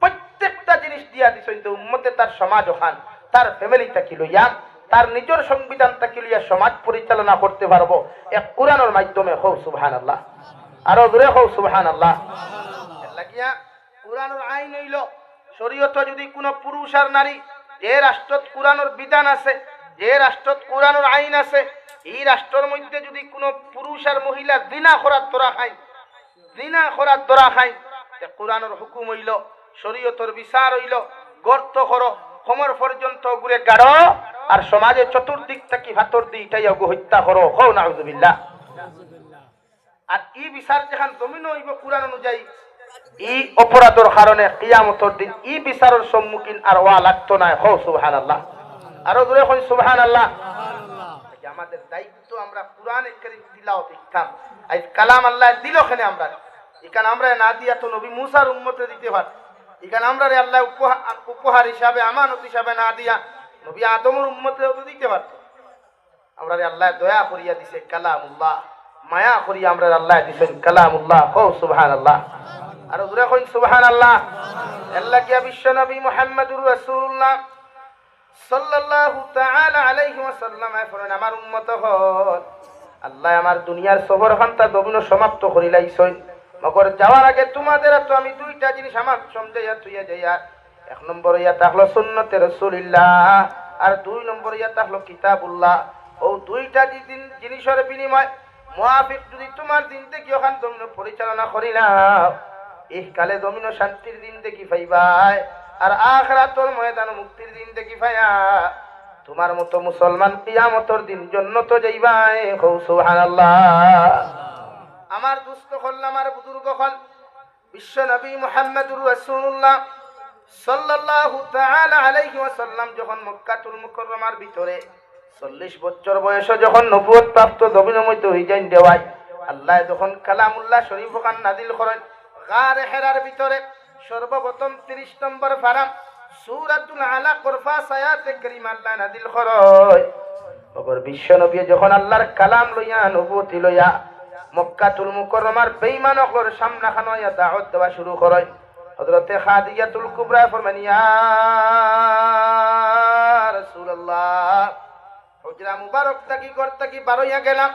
প্রত্যেকটা জিনিস দিয়ে দিয়া দিছেন যে উম্মতে তার সমাজ ওখান তার ফ্যামিলিটা কি লইয়া তার নিজের সংবিধানটা কি লইয়া সমাজ পরিচালনা করতে পারবো এক কোরআনের মাধ্যমে হও সুবহানাল্লাহ আরো দূরে হও সুবহানাল্লাহ লাগিয়া কোরআনের আইন হইল শরীয়ত যদি কোনো পুরুষ আর নারী যে রাষ্ট্রত কোরআনের বিধান আছে যে রাষ্ট্রত কোরআনের আইন আছে এই রাষ্ট্রের মধ্যে যদি কোনো পুরুষ আর মহিলা জিনা করার তোরা খায় জিনা করার তোরা খায় কোরআনের হুকুম হইল শরীয়তের বিচার হইল গর্ত করো কোমর পর্যন্ত ঘুরে গাড়ো আর সমাজের চতুর্দিক থেকে ভাতর দিকটাই হত্যা করো হও নাউযুবিল্লাহ আর এই বিচার যেখান জমিন হইব কোরআন অনুযায়ী এই অপরাধের কারণে কিয়ামতের দিন এই বিচারের সম্মুখীন আর ওয়া লাগতো না হও সুবহানাল্লাহ আরো জোরে কই সুবহানাল্লাহ আমাদের দায়িত্ব আমরা কোরআন কারীম তিলাওয়াত করতাম আজ কালাম আল্লাহ দিল ওখানে আমরা এখানে আমরা না দিয়া তো নবী মুসার উম্মতে দিতে পার এখানে আমরা আল্লাহ উপহার হিসাবে আমানত হিসাবে না দিয়া নবী আদমের উম্মতে দিতে পারত আমরা আল্লাহ দয়া করিয়া দিছে কালামুল্লাহ মায়া করিয়া আমরা আল্লাহ দিছেন কালামুল্লাহ ও সুবহানাল্লাহ আর জোরে কই সুবহানাল্লাহ আল্লাহ কি বিশ্ব নবী মুহাম্মদুর রাসূলুল্লাহ সাল্লাল্লাহু তাআলা আলাইহি ওয়াসাল্লাম ফরমান আমার উম্মত হল আল্লাহ আমার দুনিয়ার সফর খানটা দবিন সমাপ্ত করিলাইছেন মগর যাওয়ার আগে তোমাদের তো আমি দুইটা জিনিস আমার সমঝাইয়া তুইয়া যাইয়া এক নম্বর ইয়া তাহলো সুন্নতে রাসূলুল্লাহ আর দুই নম্বর ইয়া তাহলো কিতাবুল্লাহ ও দুইটা জিনিসের বিনিময় মুআফিক যদি তোমার দিন থেকে ওখান দমিন পরিচালনা করিলাম এই কালে দমিন শান্তির দিন দেখি পাইবাই আর আখিরাতের ময়দান মুক্তির দিন দেখি পাইয়া তোমার মতো মুসলমান কিয়ামতের দিন জান্নাত যাইবাই হো সুবহানাল্লাহ আমার দুস্থ হল আমার বুজুর্গ হল বিশ্ব নবী মুহাম্মদুর রাসূলুল্লাহ সাল্লাল্লাহু তাআলা আলাইহি ওয়াসাল্লাম যখন মক্কাতুল মুকাররমার ভিতরে 40 বছর বয়সে যখন নবুয়ত প্রাপ্ত জমিনের মধ্যে হইজাইন দেওয়াই আল্লাহ যখন কালামুল্লাহ শরীফ খান নাজিল করেন গারে হেরার ভিতরে সর্বপ্রথম 30 নম্বর পারা সূরাতুল আলাক ফাস আয়াতে কারিমা আল্লাহ নাজিল করেন ওপর বিশ্ব নবী যখন আল্লাহর কালাম লইয়া নবুয়তি লইয়া মক্কাতুল মুকাররমার বেঈমানদের সামনে খানোয়া দাওয়াত দেওয়া শুরু করেন হযরতে খাদিজাতুল কুবরা ফরমান ইয়া রাসূলুল্লাহ হুজরা মুবারক তাকি করতে কি বারইয়া গেলাম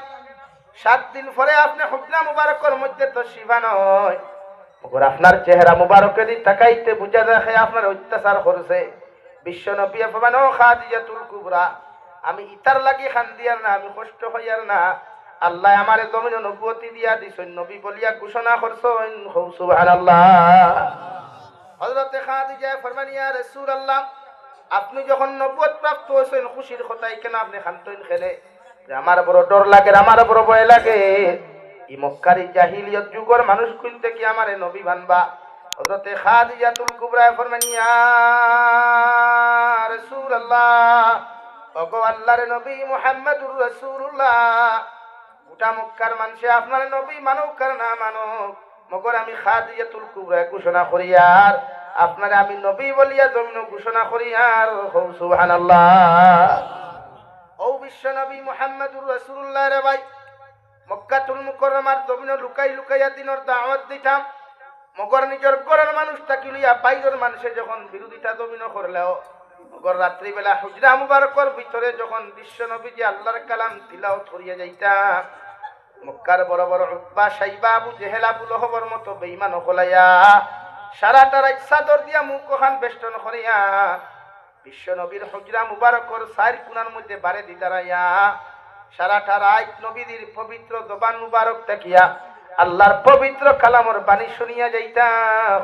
7 দিন পরে আপনি হুজরা মুবারকের মধ্যে তো শিবা নয় মগর আপনার চেহারা মুবারকে দি তাকাইতে বুঝা যায় আপনার অত্যাচার করছে বিশ্ব নবী ফরমান ও খাদিজাতুল কুবরা আমি ইতার লাগি খান্দিয়ার না আমি কষ্ট হইয়ার না আল্লাহ আমারে জমিনে নবুয়তি দিয়া দিছেন নবী বলিয়া ঘোষণা করছেন সুবহানাল্লাহ হযরতে খাদিজা ফরমান ইয়া রাসূলুল্লাহ আপনি যখন নবুয়ত প্রাপ্ত হইছেন খুশির কথাই কেন আপনি খান্তইন খেলে আমার বড় ডর লাগে আমার বড় ভয় লাগে এই মক্কার জাহিলিয়ত যুগের মানুষ কইতে কি আমারে নবী বানবা হযরতে খাদিজাতুল কুবরা ফরমান ইয়া রাসূলুল্লাহ ওগো আল্লাহর নবী মুহাম্মদুর রাসূলুল্লাহ গোটা মক্কার মানুষে আপনার নবী মানুক আর না মানুক মগর আমি খাদিজাতুল কুবরা ঘোষণা করি আর আপনারে আমি নবী বলিয়া জমিন ঘোষণা করি আর সুবহানাল্লাহ ও বিশ্ব নবী মুহাম্মদুর রাসূলুল্লাহ রে ভাই মক্কাতুল মুকাররমার জমিন লুকাই লুকাইয়া দিনের দাওয়াত দিতাম মগর নিজের ঘরের মানুষটাকে লইয়া বাইরের মানুষে যখন বিরোধিতা জমিন করলেও মগর রাত্রি বেলা হুজরা মুবারকের ভিতরে যখন বিশ্ব নবী যে আল্লাহর কালাম তিলাওয়াত করিয়া যাইতাম মক্কার বড় বড় উতবা সাইবা আবু জেহেল আবু লহবর মতো বেঈমান হলাইয়া সারাটা রাত চাদর দিয়া মুখ খান বেষ্টন করিয়া বিশ্ব নবীর হুজরা মুবারকের চার কোণার মধ্যে বারে দি দাঁড়াইয়া সারাটা রাত নবীদের পবিত্র জবান মুবারক তাকিয়া আল্লাহর পবিত্র কালামর বাণী শুনিয়া যাইতা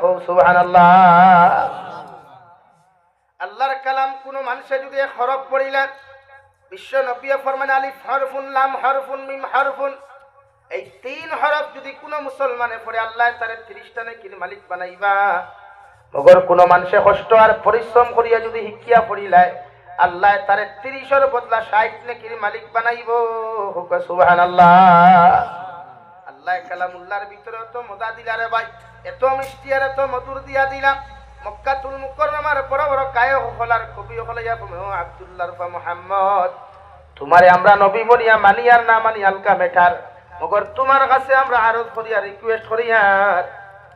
হো সুবহানাল্লাহ আল্লাহর কালাম কোন মানুষে যদি হরফ পড়িলেন বিশ্ব নবী ফরমান আলিফ হরফুন লাম হরফুন মিম হরফুন এই 3 হরফ যদি কোন মুসলমানে পড়ে আল্লাহ তারে 30টা নেকির মালিক বানাইবা মগর কোন মানুষে কষ্ট আর পরিশ্রম করিয়া যদি হিকিয়া পড়িলায় আল্লাহ তারে 30 এর বদলা 60 নেকির মালিক বানাইবো সুবহানাল্লাহ আল্লাহ কালামুল্লাহর ভিতরে তো মজা দিলা রে ভাই এত মিষ্টি আর এত মধুর দিয়া দিলা মক্কাতুল মুকাররমার বড় বড় গায়ক হলার কবি হলাইয়া আব্দুল্লাহ রফা মুহাম্মদ তোমারে আমরা নবী বলিয়া মানি আর না মানি হালকা মেটার মগর তোমার কাছে আমরা আরজ করিয়া রিকোয়েস্ট করিয়া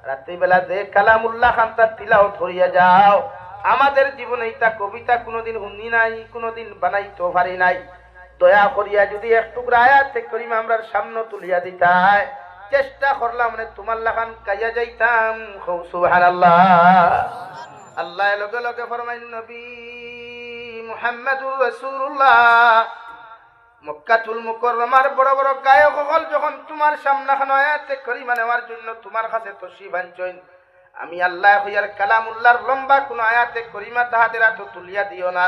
রাত্রি বেলা যে কালামুল্লাহ খানটা তিলাওয়াত করিয়া যাও আমাদের জীবনে এটা কবিতা কোনোদিন শুনি নাই, কোনোদিন বানাইতে পারি নাই। দয়া করিয়া যদি এক টুকরা আয়াতে করিমা আমরার সামনে তুলিয়া দিতাই, চেষ্টা করলাম মানে তোমার লাগান কাইয়া যাইতাম। সুবহানাল্লাহ। আল্লাহ লগে লগে ফরমাইন নবী মুহাম্মাদুর রাসূলুল্লাহ মক্কাতুল মুকাররমার বড় বড় গায়ক সকল যখন তোমার সামনে আয়াতে করিমা নেওয়ার জন্য তোমার কাছে তশরিফ আনছেন, আমি আল্লাহ হইয়ার কালামুল্লাহর লম্বা কোন আয়াতে করিমা তাহাদের হাতে তুলিয়া দিও না।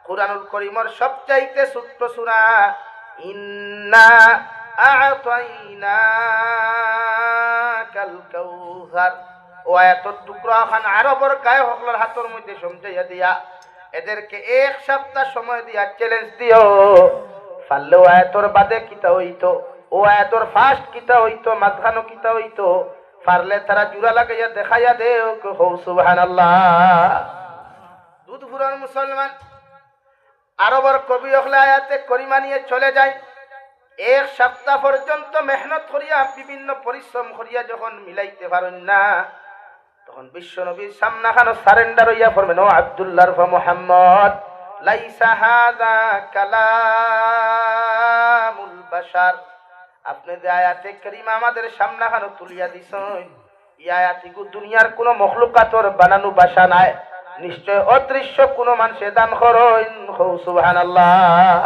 কুরআনুল করিমের সবচাইতে ছোট্ট সূরা ইন্না আ'তাইনাকাল কাউসার ও আয়াতের টুকরা খান আরবের গায়ক সকলের হাতের মধ্যে সমঝাইয়া দিয়া এদেরকে এক সপ্তাহ সময় দিয়া চ্যালেঞ্জ দিও। পারলে ও আয়াতর বাদে কিতা হইতো, ও আয়াতর ফার্স্ট কিতা হইতো, মাঝখানো কিতা হইতো, পারলে তারা জুড়া লাগাইয়া দেখাইয়া দেও। সুবহানাল্লাহ। দুধ ফুরান মুসলমান আরবের কবি হলে আয়াতে করিমা নিয়ে চলে যায়। এক সপ্তাহ পর্যন্ত মেহনত করিয়া বিভিন্ন পরিশ্রম করিয়া যখন মিলাইতে পারেন না, তখন বিশ্ব নবীর সামনে খানো সারেন্ডার হইয়া পড়বেন, ও আব্দুল্লাহ মুহাম্মদ লাইসা হাযা কালামুল বাশার, আপনি যে আয়াতে করিমা আমাদের সামনে খানো তুলিয়া দিছেন, এই আয়াতিগু দুনিয়ার কোন মখলুকাতর বানানো ভাষা নাই, নিশ্চয় অদৃশ্য কোন মানুষে দান করেন। সুবহানাল্লাহ।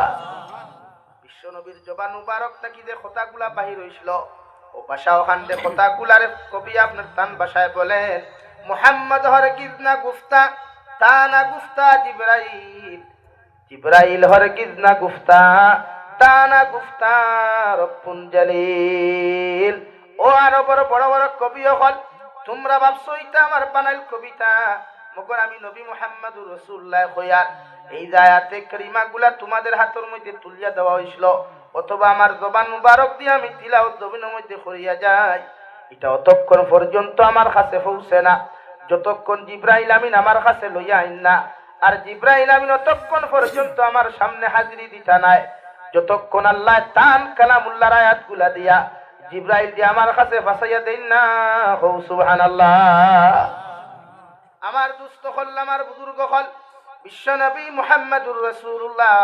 বিশ্ব নবীর জবান মুবারক থাকি যে কথাগুলা বাহির হইছিল, ও ভাষা ওখান দে কথাগুলার কবি আপনার তান ভাষায় বলেন, মুহাম্মদ হরগিজ না গুফতা তা না গুফতা জিবরাইল, জিবরাইল হরগিজ না গুফতা তা না গুফতা রব্বুন জালিল। ও আরবের বড় বড় কবি হল, তোমরা ভাবছো এটা আমার বানাইল কবিতা, মগর আমি নবী মুহাম্মদুর রাসূলুল্লাহ হইয়া এই আয়াতে কারিমাগুলা তোমাদের হাতের মধ্যে তুলিয়া দেওয়া হইছিল, অথবা আমার জবান মুবারক দিয়ে আমি তিলাওয়াত জমিনের মধ্যে করিয়া যাই, এটা অতক্ষণ পর্যন্ত আমার কাছে পৌঁছে না যতক্ষণ জিবরাইল আমিন আমার কাছে লইয়া আইন না। আর জিবরাইল আমিন অতক্ষণ পর্যন্ত আমার সামনে হাজিরি দিতা নাই যতক্ষণ আল্লাহ তান কালামুল্লাহর আয়াতগুলা দিয়া জিবরাইল দিয়ে আমার কাছে ফাসাইয়া দেন না। সুবহানাল্লাহ। আমার দুস্থ হল, আমার বুজুর্গ হল, বিশ্ব নবী মুহাম্মদুর রাসূলুল্লাহ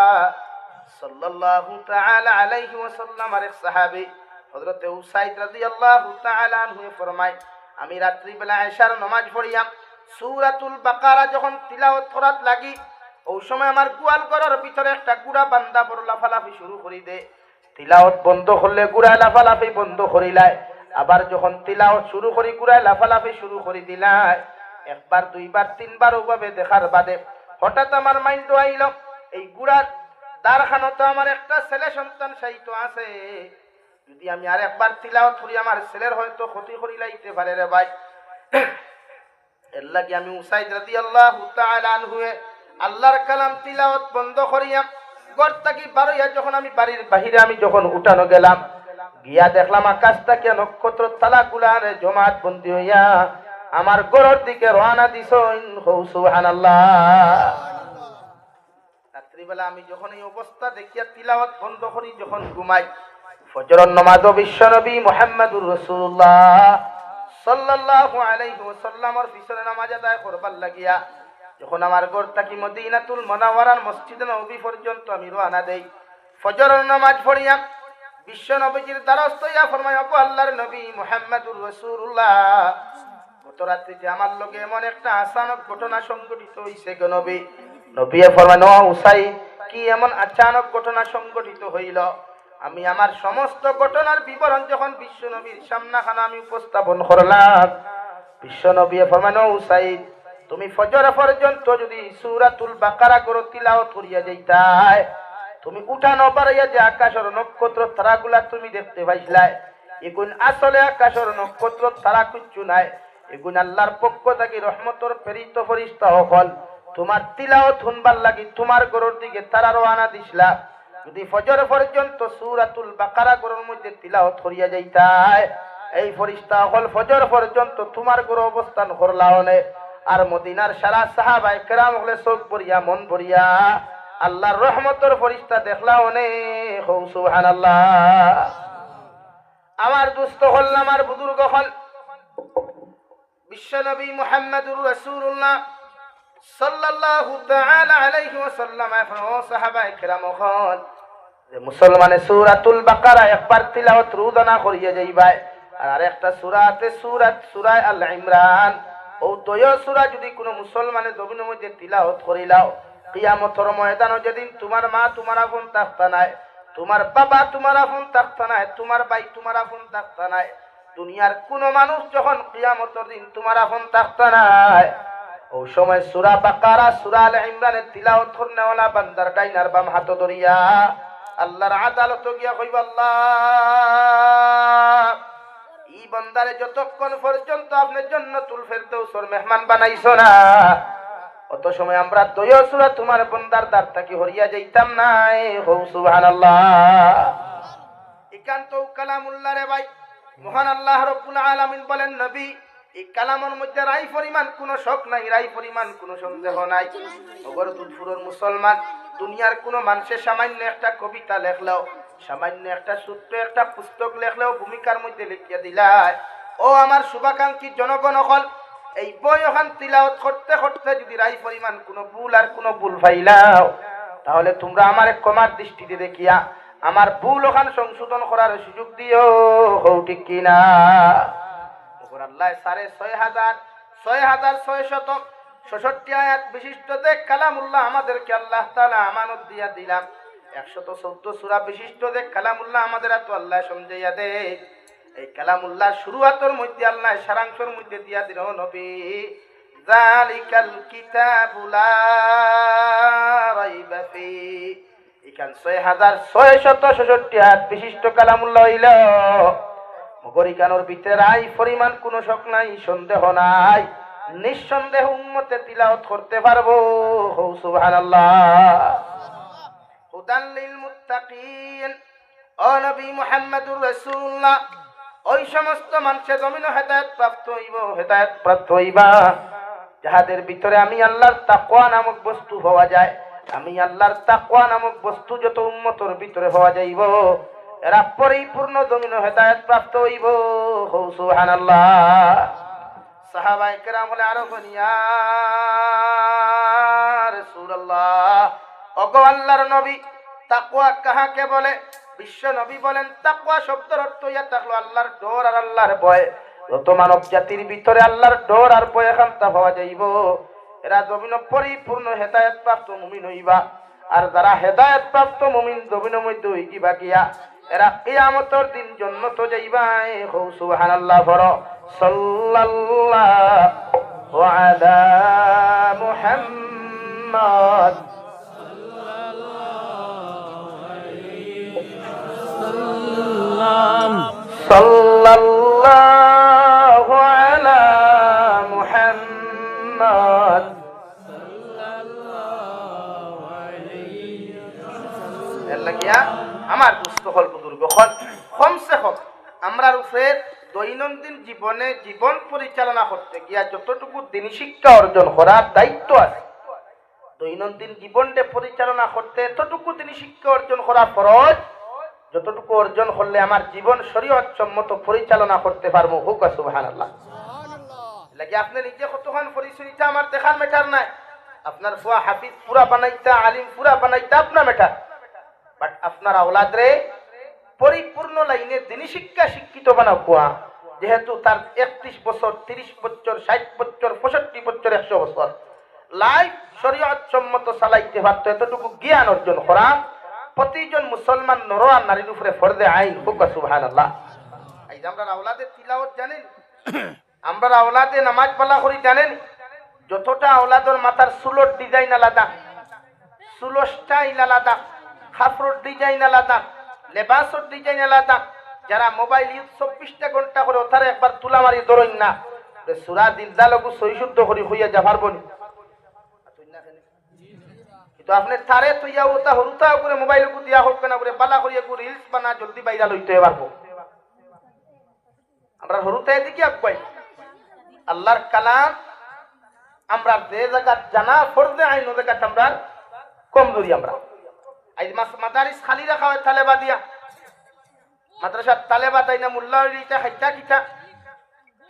সাল্লাল্লাহু তাআলা আলাইহি ওয়াসাল্লাম আর এক সাহাবী হযরত উসাইদ রাদিয়াল্লাহু তাআলা আনহু ফরমায়, আমি রাত্রি বেলা এশার নামাজ পড়িয়া সূরাতুল বাকারা যখন তিলাওয়াত করাত লাগি, ওই সময় আমার গোয়াল ঘরের ভিতরে একটা গুড়া বান্দা বড় লাফালাফি শুরু করি দে। তিলাওয়াত বন্ধ করলে গুড়ায় লাফালাফি বন্ধ করিলায়, আবার যখন তিলাওয়াত শুরু করি গুড়ায় লাফালাফি শুরু করে দিলায়। একবার দুইবার তিনবার ওভাবে দেখার বাদে হঠাৎ আমার মাইন্ড আইল, এই গুড়ার দ্বারখানো তো আমার একটা ছেলে সন্তান সাহিত্য আছে, যদি আমি আর একবার তিলাওয়াত করি আমার ছেলের হয়তো ক্ষতি করি লাইতে পারে রে ভাই। এর লাগি আমি উসাইদ রাদিয়াল্লাহু তাআলা আনহু আল্লাহর কালাম তিলাওয়াত বন্ধ করিয়া ঘর থেকে বারইয়া যখন আমি বাড়ির বাহিরে আমি যখন উঠানো গেলাম, গিয়া দেখলাম আকাশ থেকে নক্ষত্র তালাগুলার জমাত বন্দী হইয়া আমার ঘরের দিকে রওনা দিছেন। সুবহানাল্লাহ। রাত্রিবেলা আমি যখন এই অবস্থা দেখিয়া তিলাওয়াত বন্ধ করি যখন ঘুমাই, ফজরের নামাজও বিশ্ব নবী মুহাম্মদুর রাসূলুল্লাহ সাল্লাল্লাহু আলাইহি ওয়াসাল্লামের পিছনে নামাজ আদায় করবার লাগিয়া যখন আমার ঘর থেকে মদিনাতুল মুনাওয়ারার মসজিদে নববী পর্যন্ত আমি রওনা দেই, ফজরের নামাজ পড়িয়া বিশ্ব নবীজির দ্বারস্থ হইয়া ফরমায়, ওগো আল্লাহর নবী মুহাম্মদুর রাসূলুল্লাহ, গত রাত্রিতে আমার লগে এমন একটা আচানক ঘটনা সংঘটিত হইছে গো নবী। নবী ফরমায়, ও উসাইদ, কি এমন আচানক ঘটনা সংঘটিত হইল? আমি আমার সমস্ত ঘটনার বিবরণ যখন বিশ্ব নবীর সামনাখানে আমি উপস্থাপন করলাম, বিশ্ব নবী ফরমায়, ও উসাইদ, তুমি ফজর পর্যন্ত যদি সূরাতুল বাকারা করে তিলাওয়াত করিয়া যাইতাই, তুমি উঠানো পারাইয়া যে আকাশের নক্ষত্র তারাগুলা তুমি দেখতে পাইছিলাই, এগুন আসলে আকাশের নক্ষত্র তারা কিচ্ছু নাই, এগুন আল্লাহর পক্ষ থেকে রহমতের প্রেরিত ফেরেশতা হল তোমার তিলাওয়াত শুনবার লাগি তোমার ঘরের দিকে তারা রওনা দিছিলা। যদি ফজর পর্যন্ত সূরাতুল বাকারা ঘরের মধ্যে তিলাওয়াত করিয়া যাইতাই, এই ফেরেশতা হল ফজর পর্যন্ত তোমার ঘরে অবস্থান করলাওনে। আর মদিনার সারা সাহাবায়ে কেরাম হলে চোখ ভরিয়া মন ভরিয়া আল্লাহর রহমতের ফেরেশতা দেখলাওনে। সুবহানাল্লাহ। আমার দুস্থ হল, আমার বুজুর্গ হল, বিশ্বনবী মুহাম্মদুর রাসূলুল্লাহ সাল্লাল্লাহু তাআলা আলাইহি ওয়াসাল্লাম এখন সাহাবায়ে কেরাম হন যে মুসলমানে সূরাতুল বাকারা একবার তিলাওয়াত রোজানা করিয়ে যাইবাই আর আরেকটা সূরা আছে সূরা আল ইমরান ও দুই সূরা যদি কোনো মুসলমানে জমিনের মধ্যে তিলাওয়াত করিলাও কিয়ামতের ময়দানে যেদিন তোমার মা তোমার আপন থাকতা নাই তোমার বাবা তোমার আপন থাকতা নাই তোমার ভাই তোমার আপন থাকতা নাই দুনিয়ার কোন মানুষ যখন কিয়ামতের দিন তোমার আপন থাকতা নাই ওই সময় সূরা বাকারা সূরা আল ইমরানের তিলাওয়াত করনেওয়ালা বান্দার ডাইনার বাম হাত ধরিয়া আল্লাহর আদালতে গিয়া কইবা আল্লাহ এই বান্দারে যতক্ষণ পর্যন্ত আপনি জান্নাতুল ফেরদাউসের মেহমান বানাইছো না অত সময় আমরা দয়া সূরা তোমার বান্দার দ্বার থেকে হরিয়া যাইতাম না হো সুবহানাল্লাহ একান্ত কালামুল্লাহ রে ভাই মহান আল্লাহ রাব্বুল আলামিন বলেন নবী এই কালামের মধ্যে রাই পরিমাণ কোনো শক নাই রাই পরিমাণ কোনো সন্দেহ নাই ওগর দুধপুরের মুসলমান দুনিয়ার কোনো মানুষের সামান্য একটা কবিতা লেখলেও সামান্য একটা ছোট্ট একটা পুস্তক লেখলেও ভূমিকার মধ্যে লিখিয়া দিলায় ও আমার শুভাকাঙ্ক্ষী জনগণ হল এই বই ওখান তিলাওয়াত করতে করতে যদি রাই পরিমাণ কোনো ভুল পাইলাও তাহলে তোমরা আমার ক্ষমার দৃষ্টিতে দেখিয়া আমার ভুল ওখান সংশোধন করার সুযোগ দিও হও ঠিক কিনা আল্লাহ ৬৬৬৬৬ আয়াত বিশিষ্ট দেখ কালামুল্লাহ আমাদেরকে আল্লাহ তাআলা আমানত দিয়া দিলাম ১১৪ সূরা বিশিষ্ট দেখ কালামুল্লাহ আমাদের এত আল্লাহ সমঝাইয়া দে এই কালামুল্লাহ শুরুয়াতের মধ্যে আল্লাহ সারাংশের মধ্যে দিয়া দিল নবী যালিকাল কিতাবু লা রাইবা ফি এখান ৬৬৬৬ আয়াত বিশিষ্ট কালামুল্লাহ হইল মগরিকানোর ভিতরে রাই পরিমাণ কোনো শক নাই সন্দেহ নাই নিঃসন্দেহ উম্মতে তিলাওয়াত করতে পারবো সুবহানাল্লাহ হুদাল লিল মুত্তাকিন ও নবী মুহাম্মদুর রাসূলুল্লাহ ওই সমস্ত মানুষের জমিনে হেদায়েত প্রাপ্ত হইবা যাহাদের ভিতরে আমি আল্লাহর তাকওয়া নামক বস্তু হওয়া যায় আমি আল্লাহর তাকওয়া নামক বস্তু যত উম্মতের ভিতরে হওয়া যাইব এরা পরিপূর্ণ জমিনে হেদায়েত প্রাপ্ত হইব সুবহানাল্লাহ সাহাবায়ে কেরাম বলে আরো বনিয়া রাসূলুল্লাহ ওগো আল্লাহর নবী তাকওয়া কাহাকে বলে বিশ্ব নবী বলেন তাকওয়া শব্দের অর্থ ইয়া থাকলো আল্লাহর ডর আর আল্লাহর ভয় যত মানব জাতির ভিতরে আল্লাহর ডর আর ভয় এখানটা পাওয়া যাইব এরা জমিনে পরিপূর্ণ হেদায়েত প্রাপ্ত মুমিন হইবা আর যারা হেদায়েত প্রাপ্ত মুমিন জমিনের মধ্যে হইবা গিয়া এরা কিয়ামতের দিন জান্নাতে যাইবা হো সুবহানাল্লাহ ফর সাল্লাল্লাহু আলা মুহাম্মদ সাল্লাল্লাহু আলা মুহাম্মদ লাগিয়া আমার দুস্থ হল বুজুর্গ হল কমসে কম আমরা উপরে দৈনন্দিন জীবনে জীবন পরিচালনা করতে গিয়া যতটুকু দিনী শিক্ষা অর্জন করার দায়িত্ব আছে দৈনন্দিন জীবনটা পরিচালনা করতে এতটুকু দিনী শিক্ষা অর্জন করা ফরজ যতটুকু অর্জন করলে আমার জীবন শরীয়ত সম্মত পরিচালনা করতে পারবো হুক সুবহানাল্লাহ লাগি আপনি নিজে কতক্ষণ পরিচয়টা আমার দেখার মেটার নাই আপনার ফুয়া হাফিজ পুরা বানাইতা আলিম পুরা বানাইতা আপনার মেটার বাট আপনার আওলাদ রে পরিপূর্ণ লাইনে দিনী শিক্ষা শিক্ষিত বানাও কুয়া যেহেতু তার ৩১ বছর ৩০ বছর ৬০ বছর ৬৫ বছর ১০০ বছর লাইফ শরীয়ত সম্মত চালাইতে পারতো এতটুকু জ্ঞান অর্জন করা প্রতিজন মুসলমান নর আর নারীর উপরে ফরজে আইন হুক সুবহানাল্লাহ এই যে আমরা আওলাদের তিলাওয়াত জানেন আমরা আওলাদে নামাজ পড়া করি জানেন যতটা আওলাদের মাথার চুলোর ডিজাইন আলাদা চুলোর স্টাইল আলাদা খাফরোর ডিজাইন আলাদা লেবাসর ডিজাইন আলাদা যারা মোবাইল ইউজ ২৪টা ঘন্টা করে ওথারে একবার তুলা মারি ধরইন না সূরা দিলজালগু সহিশুদ্ধ করি হইয়া যা পারবনি কিন্তু আপনি তারে তুইয়া ওটা হরুতা করে মোবাইল কু দিয়া হোক না করে বালা করিয়া কু রিলস বানা জলদি বাইরা লইতে পারবো আমরা হরুতা এদিকে আগাই আল্লাহর কালাম আমরা যে জায়গা জানা ফরজে আইন ওই জায়গা আমরা কমজোরি আমরা আই মাদারিস খালি রাখা হয় তালেবা দিয়া মাদ্রাসা তালেবা তাই না মোল্লা হইটা খাইতা কিতা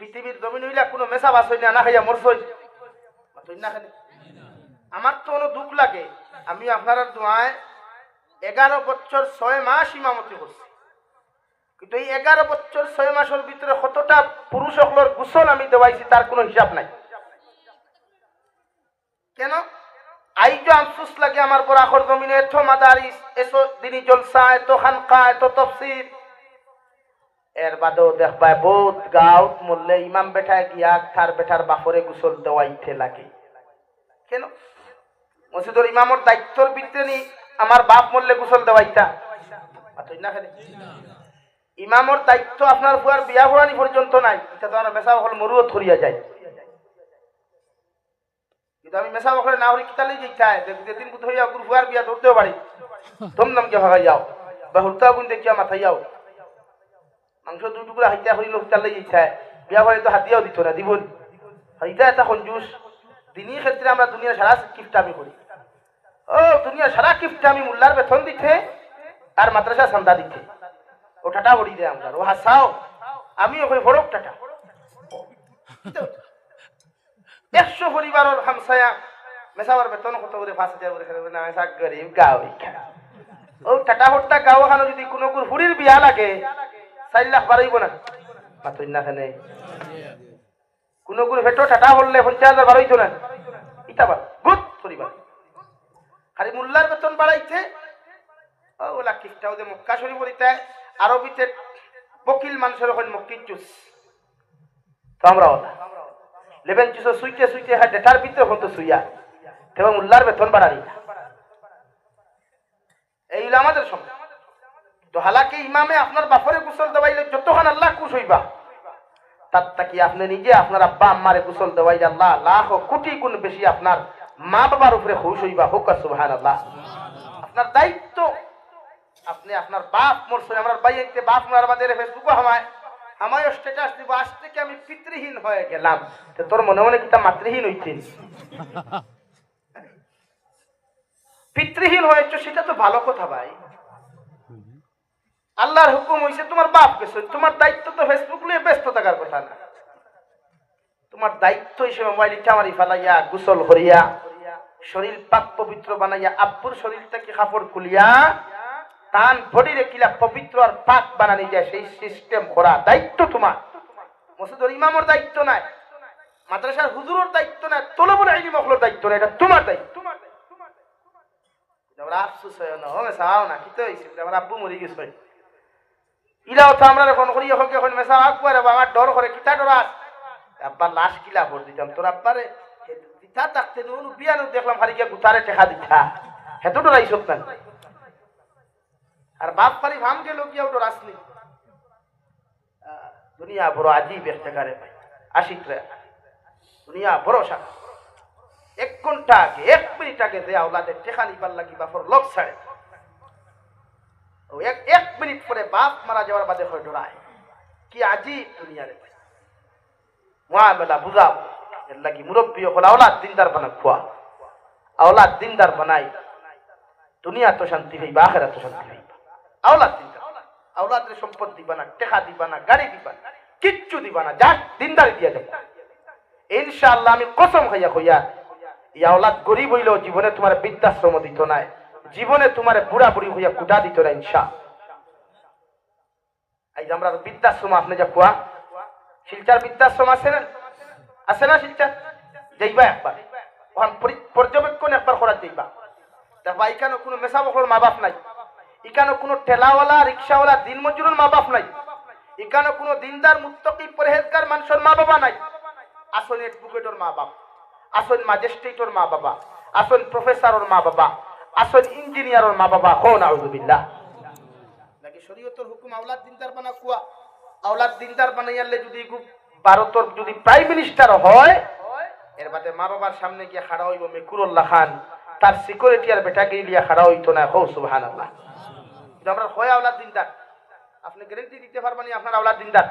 পৃথিবীর জমিন হইলা কোনো মেসা বাস হই না না খাইয়া মরছই মাতই না খালি আমার তো কোনো দুঃখ লাগে, আমি আপনার দোয়ায় 11 বছর 6 মাস ইমামতি করছি, কিন্তু এই 11 বছর 6 মাসের ভিতরে কতটা পুরুষ সকলের গোসল আমি দেওয়াইছি তার কোনো হিসাব নাই। কেন আইজো আফসোস লাগে আমার পর আখর জমিনে এত মাদারিস, এত দিনী জলসা, এত খানকা, এত তফসির, এর বাদেও দেখবায় বহুত গাঁৱত মরলে ইমাম বেঠায় গিয়া তার বেটার বাপরে গোসল দেওয়াইতে লাগে। কেন মসজিদের ইমামর দায়িত্বর ভিতরে নি আমার বাপ মরলে গোসল দেওয়াইতা না? ইমামর দায়িত্ব আপনার ফুয়ার বিয়া পড়ানি পর্যন্ত নাই, এটা তো আমার মেসা হল মরুও থরিয়া যায়। কিন্তু আমি মেসা বকরে না হলে কিতালেই যাইতাই যেদিন কোথাও হইয়া গুরু ফুয়ার বিয়া ধরতেও পারি, ধমধমকে ভাগাই যাও বা হুলতা গুণ দেখিয়া মাথায় যাও, মাংস দুই টুকরা হাইতা হইল কিতালেই যাইতাই, বিয়া পড়ে তো হাতিয়াও দিত না, দিব হাইতা এটা কঞ্জুস। দিনই ক্ষেত্রে আমরা দুনিয়া সারা কিফটামি করি, ও দুনিয়া সারা কিফটামি মোল্লার বেতন দিতে আর মাদ্রাসা চান্দা দিতে, ও টাটা ভরি দেয় আমরা, ও হাসাও আমি ওই ভরক টাটা 100 পরিবারের হামসায়া মেসাবার বেতন কত করে 5000 করে খেলে না, মেসা গরিব গাঁও ও টাটা হট্টা গাঁও খানো যদি কোনো হুড়ির বিয়া লাগে 4 লাখ বাড়াইব না মাতুই না খানে, কোনো গুরু ভেটো টাটা হলে 50,000 বাড়াইত না, ইটা বার গুড পরিবার খালি মোল্লার বেতন বাড়াইছে ওলা কিফটাও যে মক্কা শরীফ বলিতে আরবিতে বকিল মানুষের ওখানে মক্কি চুস তো আমরা ওলা লেবেন চুসো সুইতে সুইতে হ্যাঁ ডেটার ভিতরে হতো সুইয়া তেমন মোল্লার বেতন বাড়ারি না, এই হলো আমাদের সময়। তো হালাকি ইমামে আপনার বাপরে গোসল দেওয়াইলে যতক্ষণ আল্লাহ খুশ হইবা, তার তাকি আপনি নিজে আপনার আব্বা আম্মারে গোসল দেওয়াইলে আল্লাহ লাখ কোটি গুণ বেশি আপনার মা বাবার উপরে খুশ হইবা। হোক সুবহানাল্লাহ। আপনার দায়িত্ব, আপনি আপনার বাপ মরছে, আমার বাইতে বাপ মার বাদে ফেসবুকে আমায় স্ট্যাটাস দিব আজ থেকে আমি পিতৃহীন হয়ে গেলাম, তোর মনে মনে কিতা মাতৃহীন হইতেন? পিতৃহীন হয়েছ সেটা তো ভালো কথা ভাই, আল্লাহর হুকুম হইছে তোমার বাপ গেছে, তোমার দায়িত্ব তো ফেসবুক নিয়ে ব্যস্ত থাকার কথা না, তোমার দায়িত্ব হিসেবে মোবাইল চামারি ফেলাইয়া গোসল করিয়া শরীর পাক পবিত্র বানাইয়া আব্বুর শরীরটাকে কাপড় খুলিয়া তান বডিরে কিলা পবিত্র আর পাক বানানি যায় সেই সিস্টেম করা দায়িত্ব তোমার। মসজিদের ইমামের দায়িত্ব নাই, মাদ্রাসার হুজুরের দায়িত্ব নাই, তলবুল ইলম মখলুর দায়িত্ব নাই, এটা তোমার দায়িত্ব। আমরা আফসোস হয় না হবে সাও না কি তো হইছে আমার আব্বু মরে গেছে, ইলাও তো আমরা ফোন করি এখন মেসা আকবার আমার ডর করে কিতা ডরাস আব্বার লাশ কিলা ভর দিতাম তোর আব্বারে দিতা থাকতে নুন বিয়ানো দেখলাম খালি গিয়া গুতারে টেকা দিতা হেতো ডরাইছ না, আর বাপ পারি ভাম গেল গিয়া ডরাস নি। দুনিয়া বড় আজীব একটা গারে ভাই, আশিক রে দুনিয়া বড় শাক। 1 ঘন্টা আগে 1 মিনিট আগে যে আওলাদের টেকা নিবার লাগি বাপর লোক ছাড়ে, ও 1 মিনিট পরে বাপ মারা যাওয়ার বাদে হয় ডরায়। কি আজীব দুনিয়া রে ভাই, মুআমালা বুঝাও এর লাগি মুরব্বী হল আওলাদ দিনদার বানা খোয়া, আওলাদ দিনদার বানাই দুনিয়া তো শান্তি হইবা আখিরাত তো শান্তি হইবা। আওলাদ দিনদার, আওলাদের সম্পদ দিবা না, টেকা দিবা না, গাড়ি দিবা না, কিচ্ছু দিবা না, যা দিনদারি দিয়া দেব ইনশাআল্লাহ। আমি কসম খাইয়া কইয়া এই আওলাদ গরিব হইলেও জীবনে তোমার বৃদ্ধাশ্রম দিত না, জীবনে তোমার বুড়া বুড়ি হইয়া কুটা দিত না ইনশাআল্লাহ। এই যে আমরা বৃদ্ধাশ্রম আপনি যা কোয়া শিলচার বৃদ্ধাশ্রম আছে না, আছে না শিলচার যাইবা একবার, ওখান পর্যবেক্ষণ একবার করা যাইবা, দেখবা এখানে কোনো মেসা বকর মা বাপ নাই, এখানে কোনো ঠেলাওয়ালা রিক্সাওয়ালা দিন মজুরের মা বাপ নাই, এখানে কোনো দিনদার মুত্তাকি পরহেজগার মানুষের মা বাবা নাই। আসন অ্যাডভোকেটর মা বাপ, আসন ম্যাজিস্ট্রেটর মা বাবা, আসন প্রফেসরের মা বাবা, আসন ইঞ্জিনিয়ারের মা বাবা। হো নাউযুবিল্লাহ। নাকি শরীয়তের হুকুম আওলাদ দিনদার বানা কুয়া, আওলাদ দিনদার বানাইলে যদি ভারতের যদি প্রাইম মিনিস্টার হয় এর বাদে মা বাবার সামনে গিয়ে খাড়া হইব মেকুরুল্লাহ খান, তার সিকিউরিটি আর বেটাকে লিয়া খাড়া হইতো না। হো সুবহানাল্লাহ। আমরা হয় আওলাদ দিনদার, আপনি গ্যারান্টি দিতে পারবেন আপনার আওলাদ দিনদার।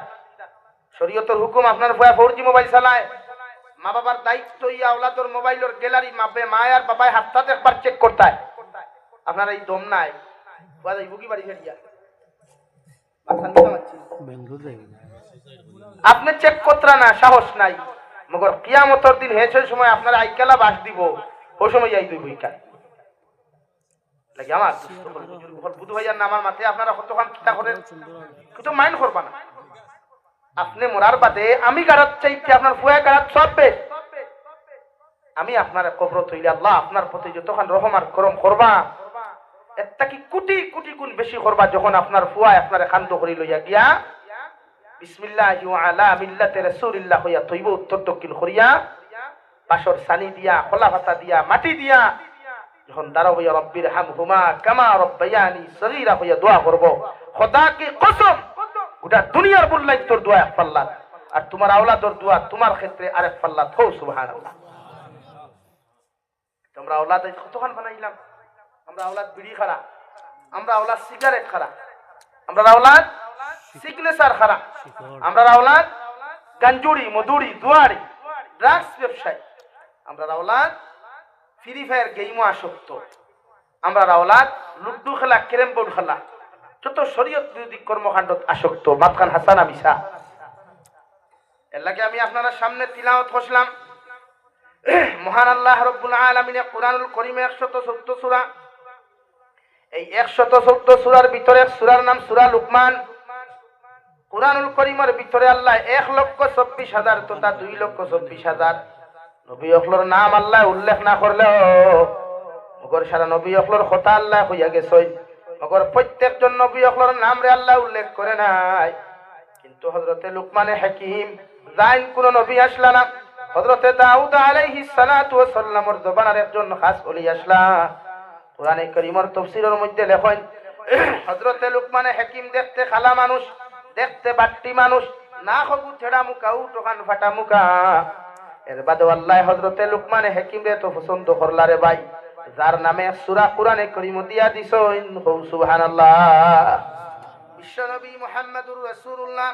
শরীয়তের হুকুম আপনার ভয়া 4G মোবাইল চালায়, মা বাবার দায়িত্ব ইয়া আওলাদর মোবাইলের গ্যালারি মাপে মায়ের বাবাই হাতটাতে একবার চেক করতে হয়। আপনার এই দম নাই বুকি বাড়ি ফেলিয়া আপনি চেক করতে না সাহস নাই, মগর কিয়ামতের দিন হেছে সময় আপনার আইকালা বাস দিব ওই সময় যাই তুই বইকান লাগে আমার বুধ ভাইয়ার না আমার মাথায় আপনারা কতক্ষণ চিন্তা করেন কিন্তু মাইন্ড করবা না আপনি মরার বাদে আমি গাড়াত চাইতে আপনার ফুয়া গাড়াত সব বেশ আমি আপনার কবর তৈরি আল্লাহ আপনার প্রতি যতক্ষণ রহম আর করম করবা এটা কি কোটি কোটি গুণ বেশি করবা যখন আপনার ফুয়া আপনার খান্ত করি লইয়া গিয়া বিসমিল্লাহি ওয়া আলা মিল্লাতি রাসূলিল্লাহ হইয়া তৈব উত্তর দক্ষিণ করিয়া বাসর সানি দিয়া খোলা ভাতা দিয়া মাটি দিয়া যখন দাঁড়াবো ইয়া রব্বির হামহুমা কামা রব্বায়ানি সগীরা হইয়া দোয়া করব খোদা কি কসম গোটা দুনিয়ার বললাই তোর দোয়া এক পাল্লাত আর তোমার আওলাদর দোয়া তোমার ক্ষেত্রে আরেক পাল্লাত হও সুবহানাল্লাহ আমরা আওলাদ কতক্ষণ বানাইলাম আমরা আওলাদ বিড়ি খারা আমরা আওলাদ সিগারেট খারা আমরা আওলাদ সিগনেচার খারা আমরা আওলাদ গাঞ্জুরি মধুরি দুয়ারি ড্রাগস ব্যবসায়ী আমরা আওলাদ ফ্রি ফায়ার গেমও আসক্ত আমরা আওলাদ লুডু খেলা ক্যারেম বোর্ড খেলা যত শরীয়ত বিরোধী কর্মকাণ্ডত আসক্ত মাতখান হাসান আমিসা এর লাগে আমি আপনারা সামনে তিলাওয়াত করলাম মহান আল্লাহ রাব্বুল আলামিন কুরআনুল কারীমে 114 সূরা এই 114 সূরার ভিতরে এক সূরার নাম সূরা লুকমান কুরআনুল কারীমের ভিতরে আল্লাহ 1,24,000 তথা 2,24,000 নবী অখলর নাম আল্লাহ উল্লেখ না করলেও মগর সারা নবী অখলর কথা আল্লাহ কইয়া গেছে মগর প্রত্যেকজন নবী অখলর নাম রে আল্লাহ উল্লেখ করে নাই কিন্তু হযরতে লুকমানে হাকিম যাইন কোন নবী আসলা না হযরতে দাউদ আলাইহিস সালাতু ওয়াস সালামের জবানের একজন খাস ওলি আসলা কোরআনে কারীমের তাফসীরের মধ্যে লেখেন হযরতে লুকমানে হাকিম দেখতে খালা মানুষ দেখতে বাট্টি মানুষ না খবু ছেড়া মুখা উঠোখান ফাটা মুখা এর বাদে আল্লাহ হযরতে লুকমানে হাকিম রে তো পছন্দ করলা রে ভাই যার নামে সূরা কোরআনে কারীম দিয়া দিছেন সুবহানাল্লাহ বিশ্বনবী মুহাম্মদুর রাসূলুল্লাহ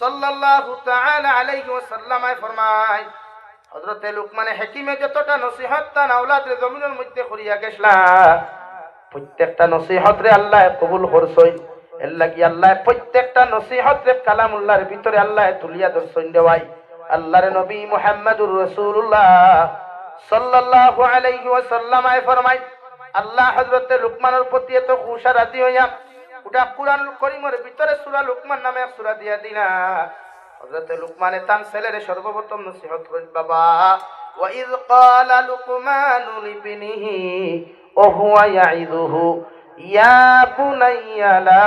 সাল্লাল্লাহু তাআলা আলাইহি ওয়াসাল্লাম ফরমায় হযরতে লুকমানে হাকিমে যতটা নসিহত তান আওলাদের জমিনের মধ্যে করিয়া গেছলা প্রত্যেকটা নসিহত রে আল্লাহ কবুল করছই এর লাগি আল্লাহ প্রত্যেকটা নসিহত রে কালামুল্লাহর ভিতরে আল্লাহ তুলিয়া ধরছই দেওয়াই আল্লাহর নবী মুহাম্মদুর রাসূলুল্লাহ সাল্লাল্লাহু আলাইহি ওয়াসাল্লাম ফরমায় আল্লাহ হযরতে লুকমানের প্রতি এত খুশ আর রাজি হইয়া ওটা কুরআনুল কারীমের ভিতরে সূরা লুকমান নামে এক সূরা দিয়া দিলা হযরতে লুকমানে তার ছেলেরে সর্বপ্রথম নসিহত করেন বাবা ওয়া ইয ক্বালা লুকমানু লিবনিহি ওয়া হুয়া ইয়াইদুহু ইয়া বুনাইয়া লা